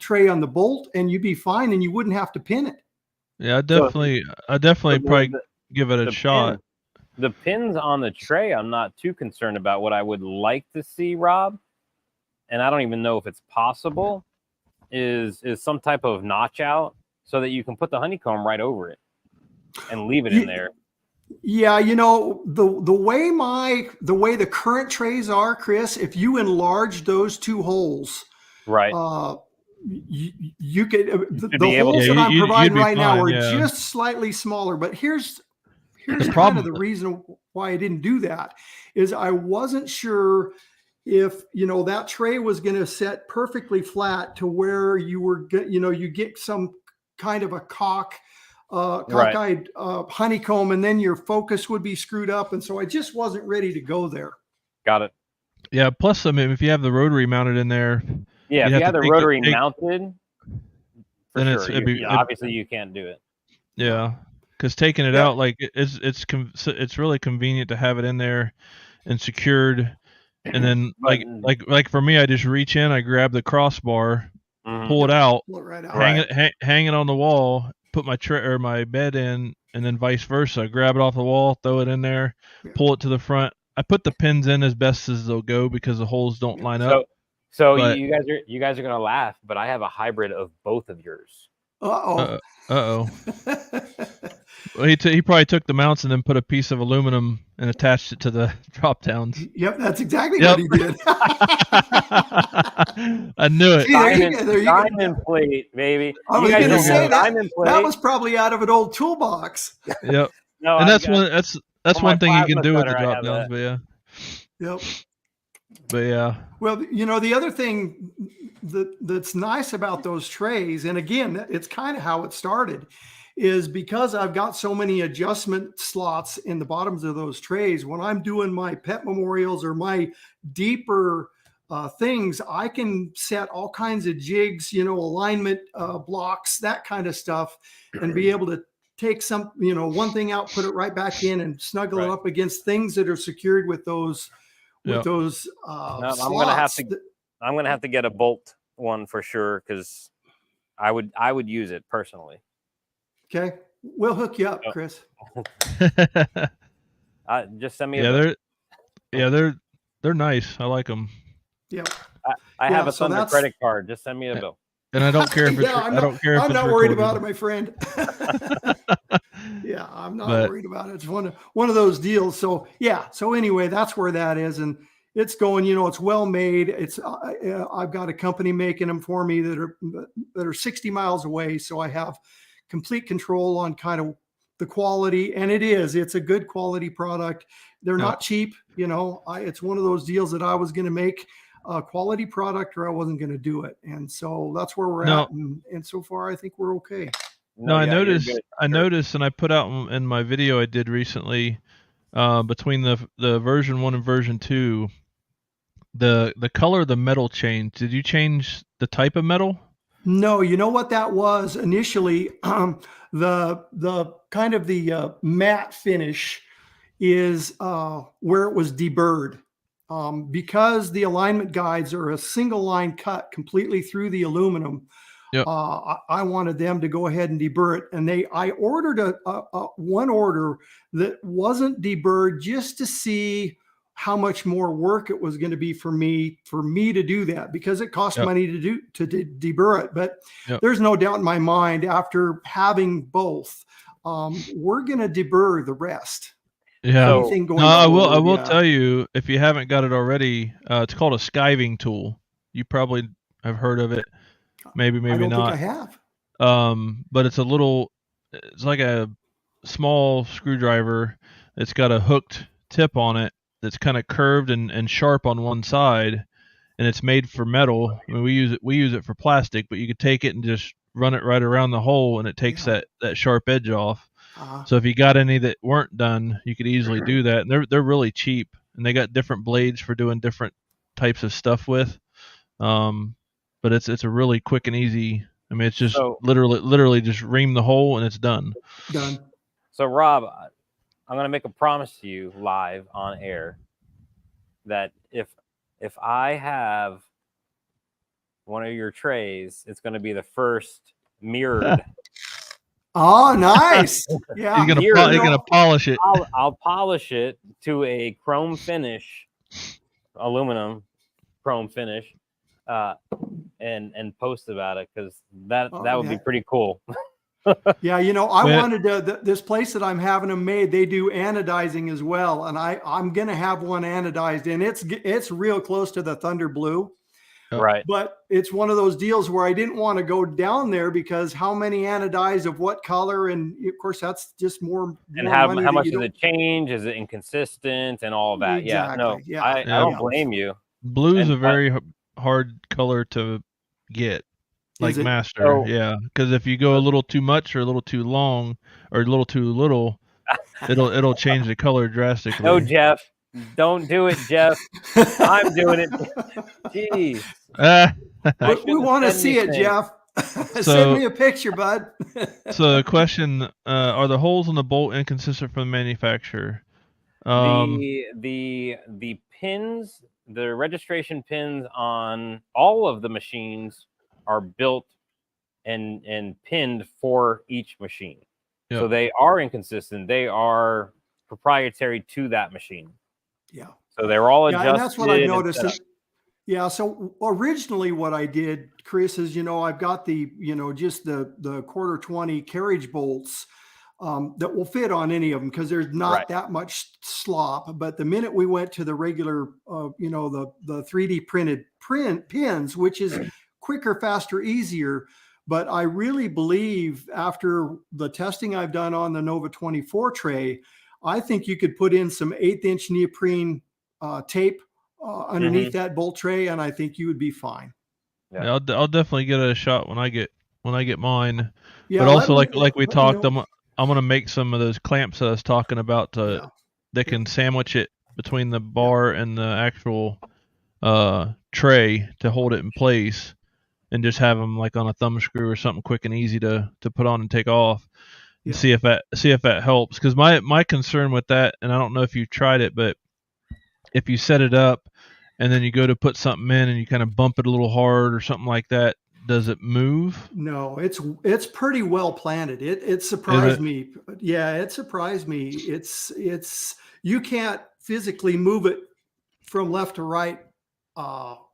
tray on the bolt, and you'd be fine, and you wouldn't have to pin it. Yeah, I definitely probably give it a shot. The pins on the tray, I'm not too concerned about. What I would like to see, Rob, and I don't even know if it's possible, is some type of notch out so that you can put the honeycomb right over it and leave it in there. Yeah, the way the current trays are, Chris, if you enlarge those two holes, right, you could the holes that I'm providing right now are just slightly smaller. But here's kind of the reason why I didn't do that is I wasn't sure if, that tray was going to set perfectly flat to where you were, you get some kind of a cockeyed honeycomb, and then your focus would be screwed up. And so I just wasn't ready to go there. Got it. Yeah. Plus, I mean, if you have the rotary mounted in there. Yeah. If you have the rotary mounted, then sure, obviously you can't do it. Yeah. Because taking it out, like, it's really convenient to have it in there and secured, and then like for me, I just reach in, I grab the crossbar, pull it out, hang it on the wall, put my tray or my bed in, and then vice versa. Grab it off the wall, throw it in there, pull it to the front. I put the pins in as best as they'll go because the holes don't line up. So you guys are gonna laugh, but I have a hybrid of both of yours. Uh-oh. Uh-oh. Well, he probably took the mounts and then put a piece of aluminum and attached it to the drop downs. Yep, that's exactly Yep. what he did. I knew it. See, there you go. Diamond plate, baby. I was guys going to don't say have diamond plate. that was probably out of an old toolbox. Yep. No, And I've that's got- that's on my one thing you can plasma do with the cutter, I drop have downs, that. Yep. but yeah. Well, you know, the other thing that's nice about those trays, and again, it's kind of how it started, is because I've got so many adjustment slots in the bottoms of those trays. When I'm doing my pet memorials or my deeper things, I can set all kinds of jigs, you know, alignment blocks, that kind of stuff, and be able to take some, you know, one thing out, put it right back in, and snuggle it up against things that are secured with those. Yep. Slots. I'm gonna have to get a bolt one for sure, because I would use it personally. Okay, we'll hook you up, Chris. Just send me yeah, they're nice. I like them. Yep. I have a Thunder credit card. Just send me a bill. And I don't care if it's I'm not worried about it, my friend. Yeah, I'm not worried about it. It's one of those deals. So yeah. So anyway, that's where that is, and it's going. You know, it's well made. It's I've got a company making them for me that are 60 miles away, so I have complete control on kind of the quality, and it's a good quality product. They're not cheap. You know, it's one of those deals that I was going to make a quality product or I wasn't going to do it. And so that's where we're at. And so far, I think we're okay. No, I noticed, and I put out in my video I did recently, between the version 1 and version 2, the color of the metal changed. Did you change the type of metal? No, you know what that was initially. The kind of the matte finish is where it was deburred. Because the alignment guides are a single line cut completely through the aluminum. Yep. I wanted them to go ahead and deburr it, and I ordered one order that wasn't deburred just to see how much more work it was going to be for me to do that, because it cost money to deburr it. But there's no doubt in my mind, after having both, we're going to deburr the rest. Yeah. I will tell you, if you haven't got it already, it's called a skiving tool. You probably have heard of it. Maybe not. I don't think I have. But it's like a small screwdriver. It's got a hooked tip on it that's kind of curved and sharp on one side, and it's made for metal. I mean, we use it for plastic, but you could take it and just run it right around the hole, and it takes that sharp edge off. So if you got any that weren't done, you could easily do that. And they're really cheap, and they got different blades for doing different types of stuff with. But it's a really quick and easy. I mean, it's just literally just ream the hole and it's done. Done. So Rob, I'm going to make a promise to you live on air that if I have one of your trays, it's going to be the first mirrored. Oh, nice. Yeah. You're gonna polish it. I'll polish it to a chrome finish, aluminum chrome finish, and post about it, because that would be pretty cool. Yeah, you know, I wanted this place that I'm having them made, they do anodizing as well, and I'm gonna have one anodized, and it's real close to the Thunder Blue. Right. But it's one of those deals where I didn't want to go down there, because how many anodized of what color, and of course that's just more. And how much does it change? Is it inconsistent and all of that? Exactly. Yeah, no, I don't blame you. Blue is a very hard color to get, like master. Yeah, because if you go a little too much or a little too long or a little too little, it'll change the color drastically. No, Jeff. Don't do it, Jeff. I'm doing it. Jeez. We want to see it, Jeff. Send me a picture, bud. So the question, are the holes in the bolt inconsistent from the manufacturer? The pins, the registration pins on all of the machines are built and pinned for each machine. Yep. So they are inconsistent. They are proprietary to that machine. Yeah. So they're all adjusted. And that's what I've noticed. Yeah. So originally what I did, Chris, is, I've got the, just the quarter 20 carriage bolts that will fit on any of them because there's Right. not that much slop. But the minute we went to the regular, the 3D printed pins, which is quicker, faster, easier. But I really believe after the testing I've done on the Nova 24 tray, I think you could put in some 1/8" neoprene tape underneath that bolt tray, and I think you would be fine. Yeah. Yeah, I'll definitely get a shot when I get mine. Yeah, But also, like we let me talked, know. I'm gonna make some of those clamps that I was talking about Yeah. that can sandwich it between the bar and the actual tray to hold it in place, and just have them like on a thumb screw or something quick and easy to put on and take off, and Yeah. see if that helps. Because my concern with that, and I don't know if you've tried it, but if you set it up and then you go to put something in and you kind of bump it a little hard or something like that, does it move? No, it's pretty well planted. It Is surprised it? me. Yeah, it surprised me. You can't physically move it from left to right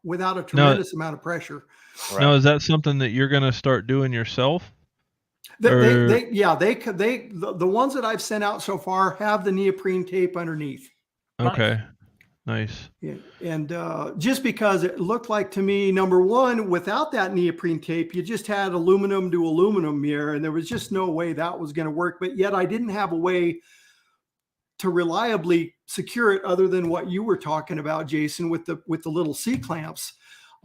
without a No, tremendous amount of pressure. Right. no, is that something that you're gonna start doing yourself? Or The ones that I've sent out so far have the neoprene tape underneath. okay, nice. Yeah, and just because it looked like to me, number one, without that neoprene tape, you just had aluminum to aluminum here, and there was just no way that was going to work. But yet, I didn't have a way to reliably secure it other than what you were talking about, Jason, with the little C clamps.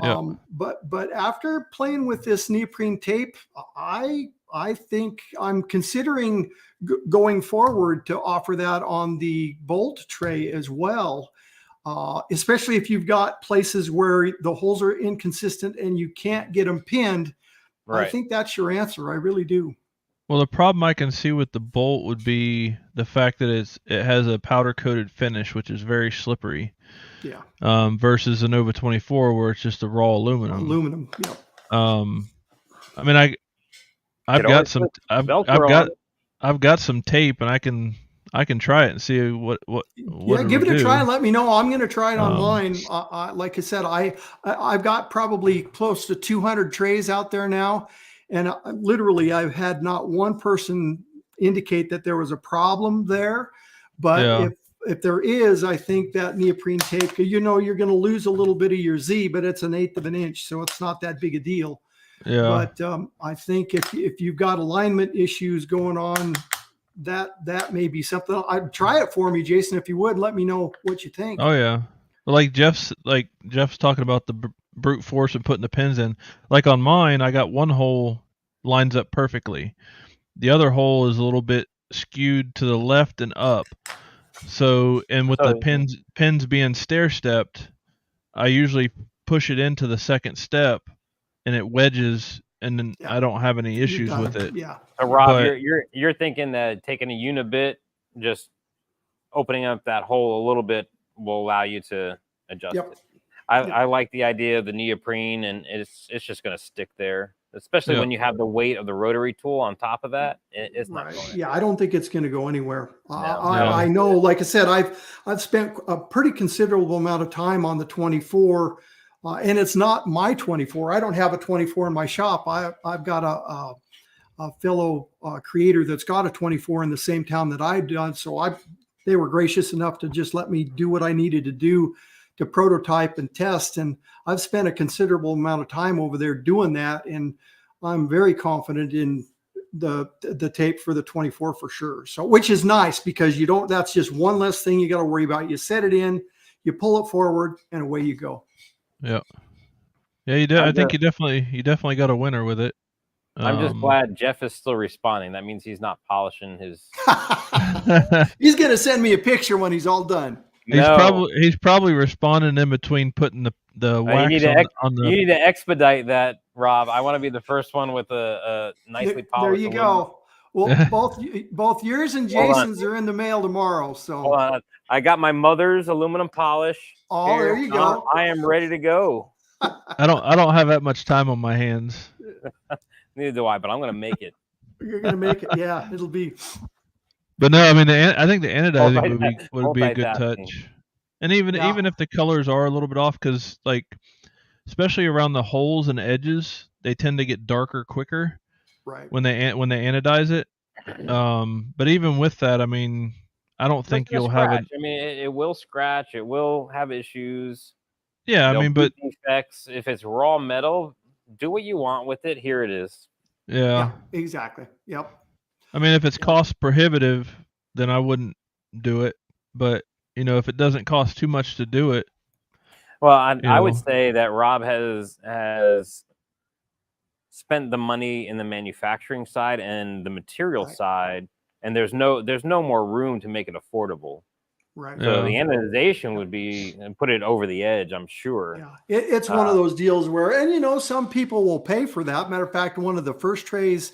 Yeah. But after playing with this neoprene tape, I think I'm considering going forward to offer that on the bolt tray as well. Especially if you've got places where the holes are inconsistent and you can't get them pinned. Right. I think that's your answer. I really do. Well, the problem I can see with the bolt would be the fact that it has a powder coated finish, which is very slippery. Yeah. Versus the Nova 24, where it's just a raw aluminum. Aluminum. Yeah. I mean, I've got some I've got some tape, and I can try it and see what Yeah, give it a try and let me know. I'm going to try it on mine. Like I said, I've got probably close to 200 trays out there now, and literally I've had not one person indicate that there was a problem there. But if there is, I think that neoprene tape, you're going to lose a little bit of your Z, but it's 1/8 of an inch, so it's not that big a deal. Yeah. But I think if you've got alignment issues going on, that may be something. I'd try it for me, Jason, if you would. Let me know what you think. Oh yeah. Like Jeff's talking about the brute force and putting the pins in. Like on mine, I got one hole lines up perfectly. The other hole is a little bit skewed to the left and up. So, and with the pins being stair stepped, I usually push it into the second step, and it wedges, and then I don't have any issues with it. Yeah. So Rob, you're thinking that taking a unibit, just opening up that hole a little bit, will allow you to adjust it. I like the idea of the neoprene, and it's just going to stick there, especially when you have the weight of the rotary tool on top of that. It's not going anywhere. Yeah, I don't think it's going to go anywhere. No. I know, like I said, I've spent a pretty considerable amount of time on the 24, and it's not my 24. I don't have a 24 in my shop. I've got a fellow creator that's got a 24 in the same town that I've done. So they were gracious enough to just let me do what I needed to do to prototype and test. And I've spent a considerable amount of time over there doing that. And I'm very confident in the tape for the 24 for sure. So, which is nice because that's just one less thing you got to worry about. You set it in, you pull it forward, and away you go. Yeah. Yeah, I think you definitely got a winner with it. I'm just glad Jeff is still responding. That means he's not polishing his. He's gonna send me a picture when he's all done. He's probably responding in between putting the wax on the. You need to expedite that, Rob. I want to be the first one with a nicely polished. There you go. Well, both yours and Jason's are in the mail tomorrow. So hold on. I got my mother's aluminum polish. Oh, there you go. I am ready to go. I don't have that much time on my hands. Neither do I, but I'm going to make it. You're going to make it. Yeah, it'll be. But no, I mean, I think the anodizing would be a good touch. And even Yeah. even if the colors are a little bit off, because like especially around the holes and edges, they tend to get darker quicker Right. when they anodize it. But even with that, I mean, I don't It's like think the you'll have it. scratch. I mean, it will scratch. It will have issues. Yeah, I There'll mean, be but defects. If it's raw metal, do what you want with it. Here it is. yeah, Exactly. Yep. I mean, if it's Yep. cost prohibitive, then I wouldn't do it. But if it doesn't cost too much to do it, Well, you I would know, say that Rob has spent the money in the manufacturing side and the material Right. side, and there's no more room to make it affordable. Right. So the yeah, anodization would be and put it over the edge, I'm sure. Yeah, it's one of those deals where, and some people will pay for that. Matter of fact, one of the first trays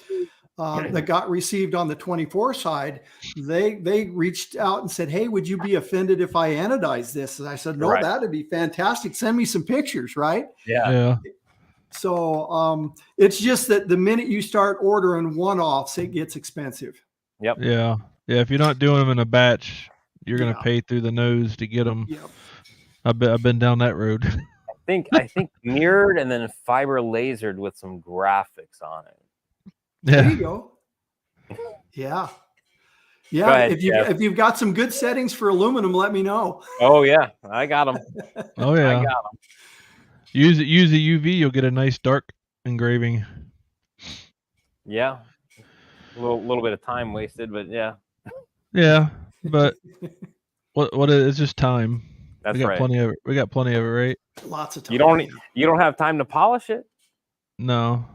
that got received on the 24 side, they reached out and said, "Hey, would you be offended if I anodize this?" And I said, "No, Right. that'd be fantastic. Send me some pictures." Right. Yeah. yeah, So it's just that the minute you start ordering one-offs, it gets expensive. Yep. yeah. If you're not doing them in a batch, you're gonna Yeah. pay through the nose to get them. Yep. I've been down that road. I think mirrored and then fiber lasered with some graphics on it. There Yeah, you go. Yeah. Go Yeah. ahead, Jeff. If you've got some good settings for aluminum, let me know. Oh yeah, I got them. oh I yeah. got them. Use a UV, you'll get a nice dark engraving. Yeah. A little bit of time wasted, but yeah, Yeah, but what it's just time. that's We got right. plenty of it. We got plenty of it, right? Lots of time. You don't have time to polish it. No,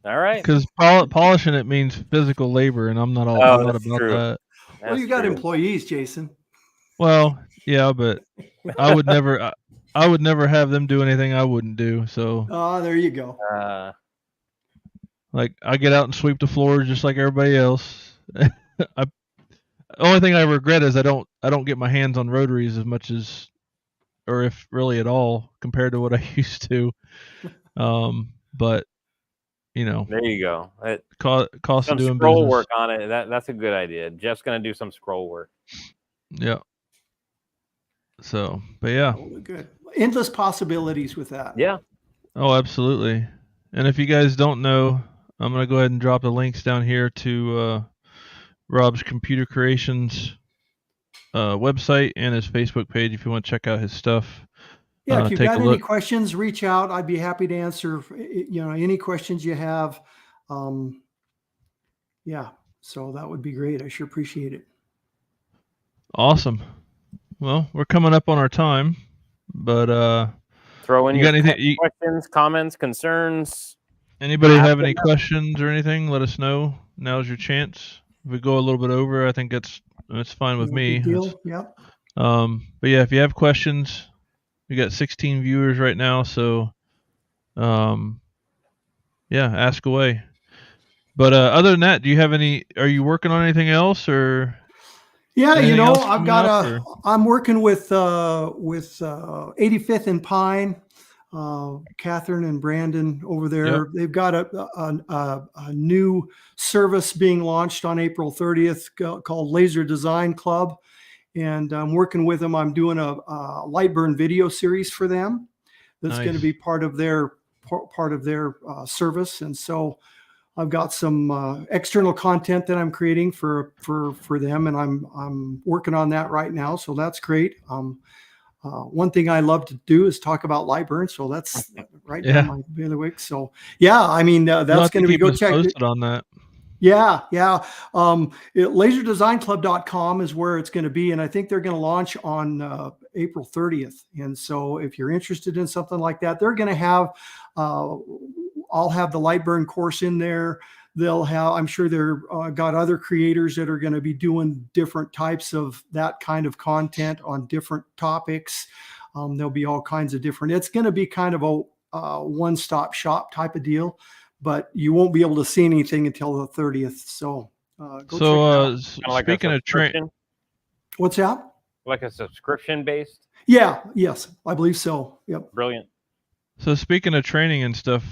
All right. because polishing it means physical labor, and I'm not That's about true. that. Well, you got employees, Jason. Well, yeah, but I would never. I would never have them do anything I wouldn't do. So, Oh, there you go. like, I get out and sweep the floors just like everybody else. Only thing I regret is I don't get my hands on rotaries as much as, or if really at all, compared to what I used to. But there you go. Cost Some of doing scroll business. work on it. That's a good idea. Jeff's gonna do some scroll work. Yeah. So, but yeah. Oh, good. Endless possibilities with that. Yeah. Oh, absolutely. And if you guys don't know, I'm gonna go ahead and drop the links down here to Rob's Computer Creations website and his Facebook page if you want to check out his stuff. Yeah, if you've take got a any look. questions, reach out. I'd be happy to answer, any questions you have. Yeah, so that would be great. I sure appreciate it. Awesome. Well, we're coming up on our time, but Throw in you your got anything? questions, comments, concerns. Anybody Ask have any them. questions or anything? Let us know. Now's your chance. If we go a little bit over, I think that's fine with No me. big deal. Yep. But yeah, if you have questions, we got 16 viewers right now, so yeah, ask away. But other than that, do you have any? Are you working on anything else, or? Yeah, anything else I've coming got up, a. or? I'm working with 85th and Pine. Catherine and Brandon over there. Yep. They've got a new service being launched on April 30th called Laser Design Club, and I'm working with them. I'm doing a Lightburn video series for them. That's Nice. going to be part of their service, and so I've got some external content that I'm creating for them, and I'm working on that right now. So that's great. One thing I love to do is talk about Lightburn, so that's right down my bailiwick. So yeah, I mean that's going to be go check posted on that. Yeah. LaserdesignClub.com is where it's going to be, and I think they're going to launch on April 30th. And so if you're interested in something like that, they're going to have. I'll have the Lightburn course in there. They'll have, I'm sure they're got other creators that are going to be doing different types of that kind of content on different topics. There'll be all kinds of different, it's going to be kind of a one-stop shop type of deal, but you won't be able to see anything until the 30th. So go check it out. Speaking of training, what's that? Like a subscription based? Yeah. Yes, I believe so. Yep. Brilliant. So speaking of training and stuff,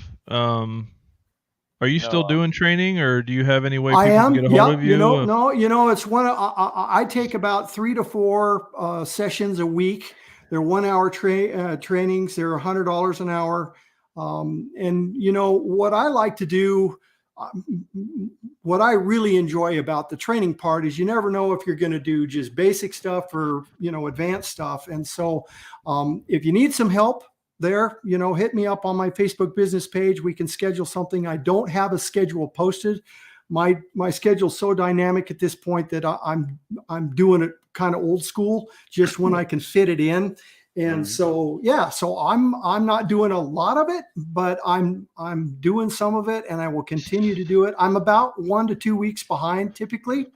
are you still doing training, or do you have any way people can get a hold of you? No, it's one. I take about 3 to 4 sessions a week. They're 1 hour trainings. They're $100 an hour. And you know, what I like to do, what I really enjoy about the training part is you never know if you're going to do just basic stuff or, you know, advanced stuff. And so if you need some help there, you know, hit me up on my Facebook business page. We can schedule something. I don't have a schedule posted. My schedule's so dynamic at this point that I'm doing it kind of old school, just when I can fit it in. And so, yeah, so I'm not doing a lot of it, but I'm doing some of it, and I will continue to do it. I'm about 1 to 2 weeks behind typically.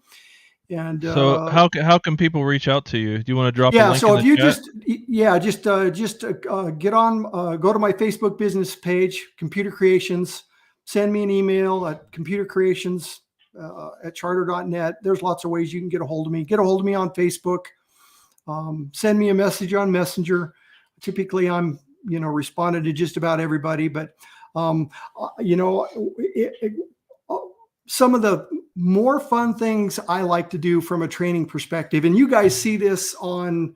And so how can people reach out to you? Do you want to drop a link so in if the you chat? just get on, go to my Facebook business page, Computer Creations, send me an email at computercreations@charter.net. There's lots of ways you can get a hold of me. Get a hold of me on Facebook. Send me a message on Messenger. Typically, I'm, you know, responding to just about everybody, but you know, some of the more fun things I like to do from a training perspective, and you guys see this on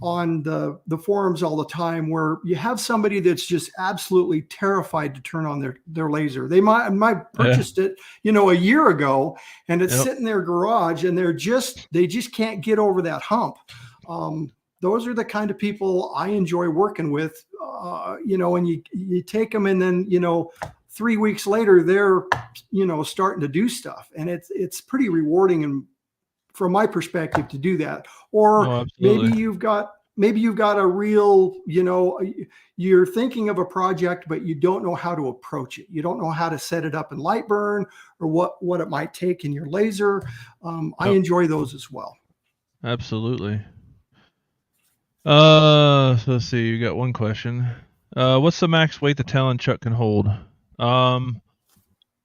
the forums all the time, where you have somebody that's just absolutely terrified to turn on their laser. They might purchased it, you know, a year ago, and it's sitting in their garage, and they just can't get over that hump. Those are the kind of people I enjoy working with, you know, and you take them, and then, you know, 3 weeks later, they're, you know, starting to do stuff, and it's pretty rewarding, and from my perspective, to do that. Or maybe you've got a real, you know, you're thinking of a project, but you don't know how to approach it. You don't know how to set it up in Lightburn, or what it might take in your laser. I enjoy those as well. Absolutely. So let's see. You got one question. What's the max weight the Talon chuck can hold? Well,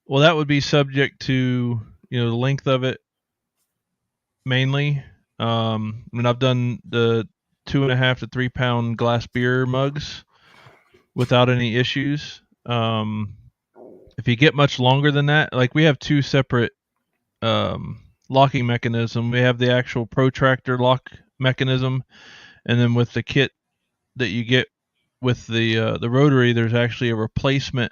that would be subject to, you know, the length of it mainly. I mean, I've done the 2.5 to 3 pound glass beer mugs without any issues. If you get much longer than that, like we have 2 separate locking mechanism. We have the actual protractor lock mechanism, and then with the kit that you get with the rotary, there's actually a replacement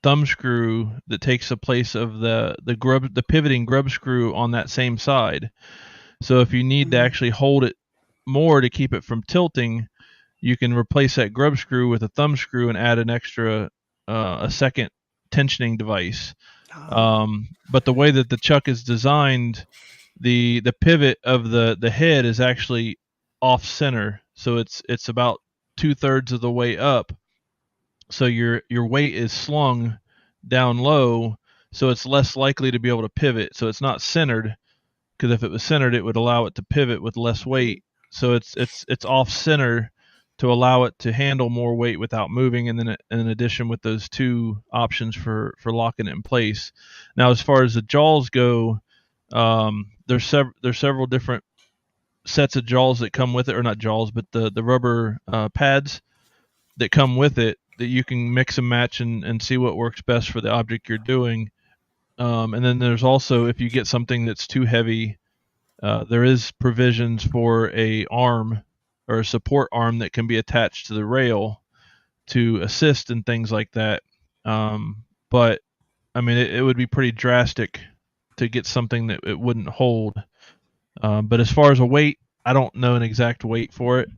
thumb screw that takes the place of the pivoting grub screw on that same side. So if you need to actually hold it more to keep it from tilting, you can replace that grub screw with a thumb screw and add an extra a second tensioning device. But the way that the chuck is designed, the pivot of the head is actually off center, so it's about 2/3 of the way up. So your weight is slung down low, so it's less likely to be able to pivot. So it's not centered, because if it was centered, it would allow it to pivot with less weight. So it's off center to allow it to handle more weight without moving, and then in addition with those 2 options for locking it in place. Now, as far as the jaws go, there's several different sets of jaws that come with it, or not jaws, but the rubber pads that come with it, that you can mix and match and see what works best for the object you're doing. And then there's also, if you get something that's too heavy, there is provisions for a arm or a support arm that can be attached to the rail to assist in things like that. But I mean, it would be pretty drastic to get something that it wouldn't hold. But as far as a weight, I don't know an exact weight for it.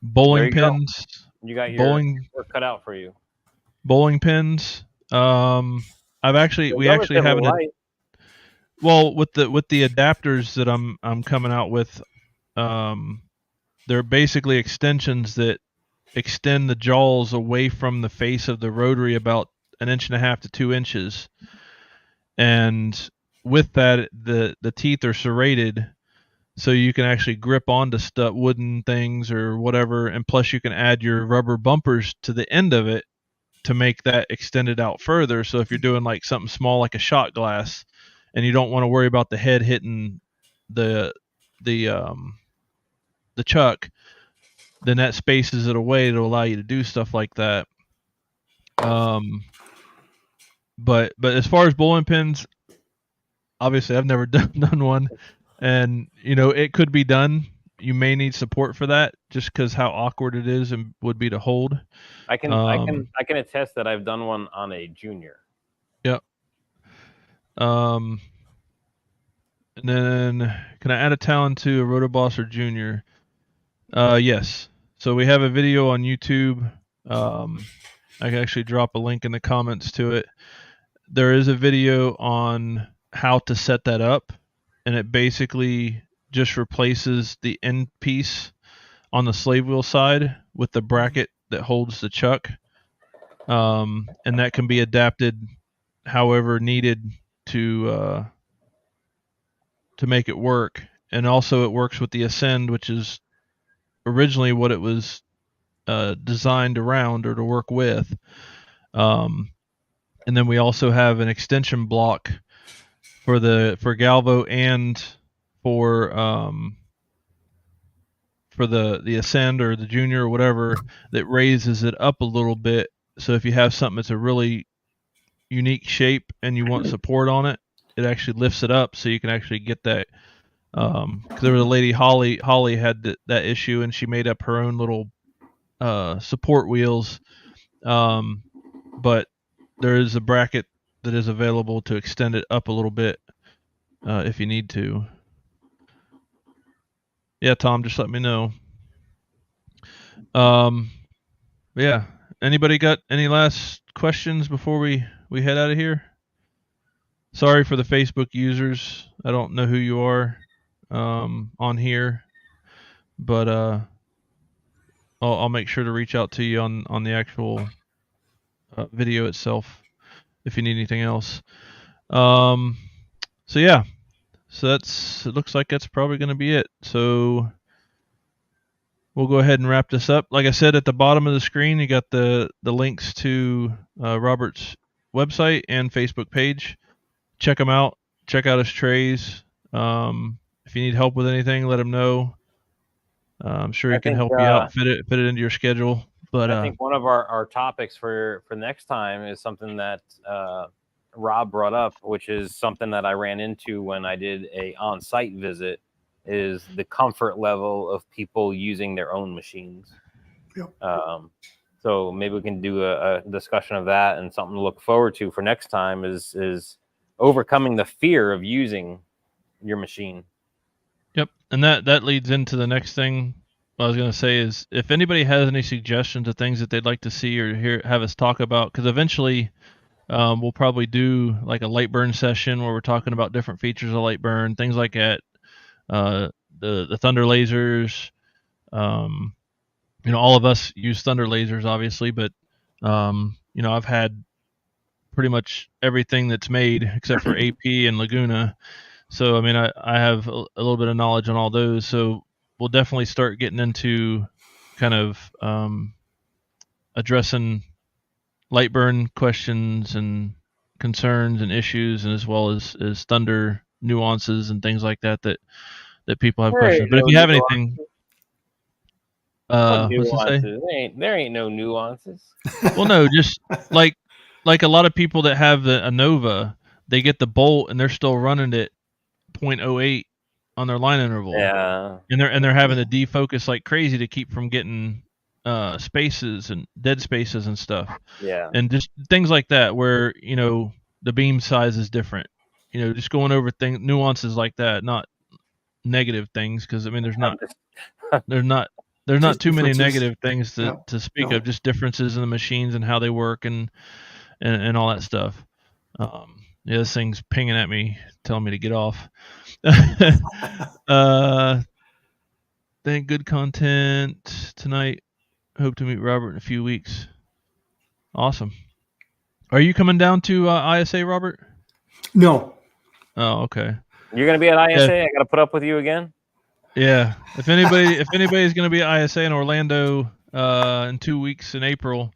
Bowling pins. You got your work cut out for you. Bowling pins. We actually have well, with the adapters that I'm coming out with, they're basically extensions that extend the jaws away from the face of the rotary about 1.5 to 2 inches. And with that, the teeth are serrated, so you can actually grip onto wooden things or whatever, and plus you can add your rubber bumpers to the end of it to make that extended out further. So if you're doing like something small like a shot glass, and you don't want to worry about the head hitting the chuck, then that spaces it away to allow you to do stuff like that. But as far as bowling pins, obviously I've never done one, and you know, it could be done. you may need support for that, just because how awkward it is and would be to hold. I can attest that I've done one on a junior. Yep. And then can I add a talon to a Rotobosser Junior? Yes. So we have a video on YouTube. I can actually drop a link in the comments to it. There is a video on how to set that up, and it basically just replaces the end piece on the slave wheel side with the bracket that holds the chuck. And that can be adapted however needed to make it work. And also it works with the Ascend, which is originally what it was designed around or to work with. And then we also have an extension block for Galvo and for the Ascend or the Junior or whatever, that raises it up a little bit. So if you have something that's a really unique shape and you want support on it, it actually lifts it up so you can actually get that. Because there was a lady, Holly had that issue, and she made up her own little support wheels. But there is a bracket that is available to extend it up a little bit if you need to. Yeah, Tom, just let me know. Yeah. Anybody got any last questions before we head out of here? Sorry for the Facebook users. I don't know who you are on here, but I'll make sure to reach out to you on the actual video itself if you need anything else. So yeah, it looks like that's probably going to be it. So we'll go ahead and wrap this up. Like I said, at the bottom of the screen, you got the links to Robert's website and Facebook page. Check them out. Check out his trays. If you need help with anything, let him know. I'm sure he can help you out, fit it into your schedule. But I think one of our topics for next time is something that Rob brought up, which is something that I ran into when I did a on-site visit, is the comfort level of people using their own machines. Yep. So maybe we can do a discussion of that, and something to look forward to for next time is overcoming the fear of using your machine. Yep. And that leads into the next thing I was going to say is, if anybody has any suggestions of things that they'd like to see or have us talk about, because eventually we'll probably do like a light burn session where we're talking about different features of light burn, things like that. The thunder lasers, all of us use thunder lasers obviously, but I've had pretty much everything that's made except for AP and Laguna. So, I mean, I have a little bit of knowledge on all those. So we'll definitely start getting into kind of addressing light burn questions and concerns and issues, and as well as thunder nuances and things like that people have questions. But if you have anything, nuances? There ain't no nuances. Well, no, just like a lot of people that have a Nova, they get the bolt and they're still running it 0.08 on their line interval. Yeah. And they're having to defocus like crazy to keep from getting spaces and dead spaces and stuff. Yeah. And just things like that where, the beam size is different. Just going over nuances like that, not negative things, because I mean there's not too many negative things to speak of, just differences in the machines and how they work and all that stuff. This thing's pinging at me, telling me to get off. Thank good content tonight. Hope to meet Robert in a few weeks. Awesome. Are you coming down to ISA, Robert? No. Oh, okay. You're gonna be at ISA. Yeah. I gotta put up with you again. Yeah. If anybody's gonna be at ISA in Orlando in 2 weeks in April,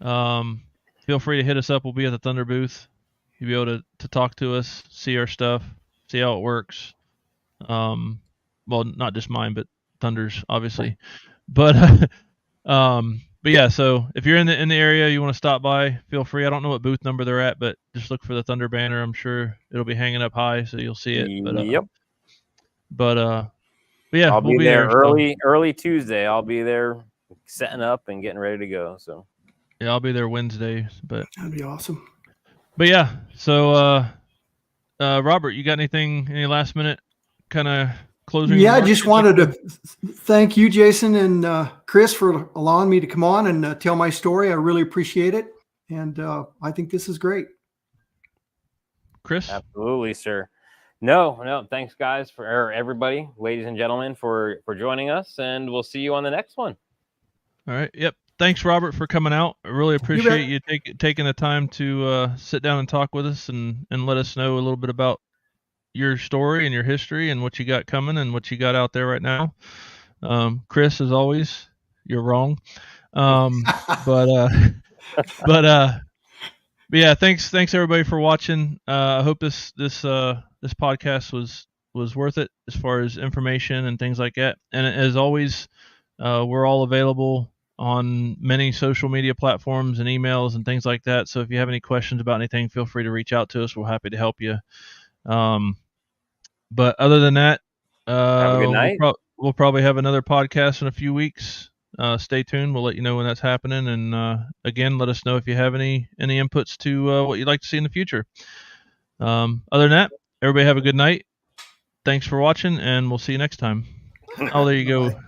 feel free to hit us up. We'll be at the Thunder booth. You'll be able to talk to us, see our stuff, see how it works. Well, not just mine, but Thunder's obviously. But yeah, so if you're in the area, you want to stop by, feel free. I don't know what booth number they're at, but just look for the Thunder banner. I'm sure it'll be hanging up high, so you'll see it. But, yep. But But yeah, I'll we'll be there so- early Tuesday. I'll be there setting up and getting ready to go. So yeah, I'll be there Wednesday. But That'd be awesome. But yeah, so Robert, you got any last minute kind of closing? Yeah, I remarks just you'd like wanted to thank you, Jason and Chris, for allowing me to come on and tell my story. I really appreciate it, and I think this is great. Chris? absolutely, sir. No, thanks guys or everybody, ladies and gentlemen, for joining us, and we'll see you on the next one. All right. Yep. Thanks, Robert, for coming out. I really appreciate you taking the time to sit down and talk with us and let us know a little bit about your story and your history and what you got coming and what you got out there right now. Chris, as always, you're wrong. But yeah, thanks everybody for watching. I hope this podcast was worth it as far as information and things like that. And as always, we're all available on many social media platforms and emails and things like that. So if you have any questions about anything, feel free to reach out to us. We're happy to help you. But other than that, Have a good night. We'll probably have another podcast in a few weeks. Stay tuned. We'll let you know when that's happening. And again, let us know if you have any inputs to what you'd like to see in the future. Other than that, everybody have a good night. Thanks for watching, and we'll see you next time. Oh, there you go.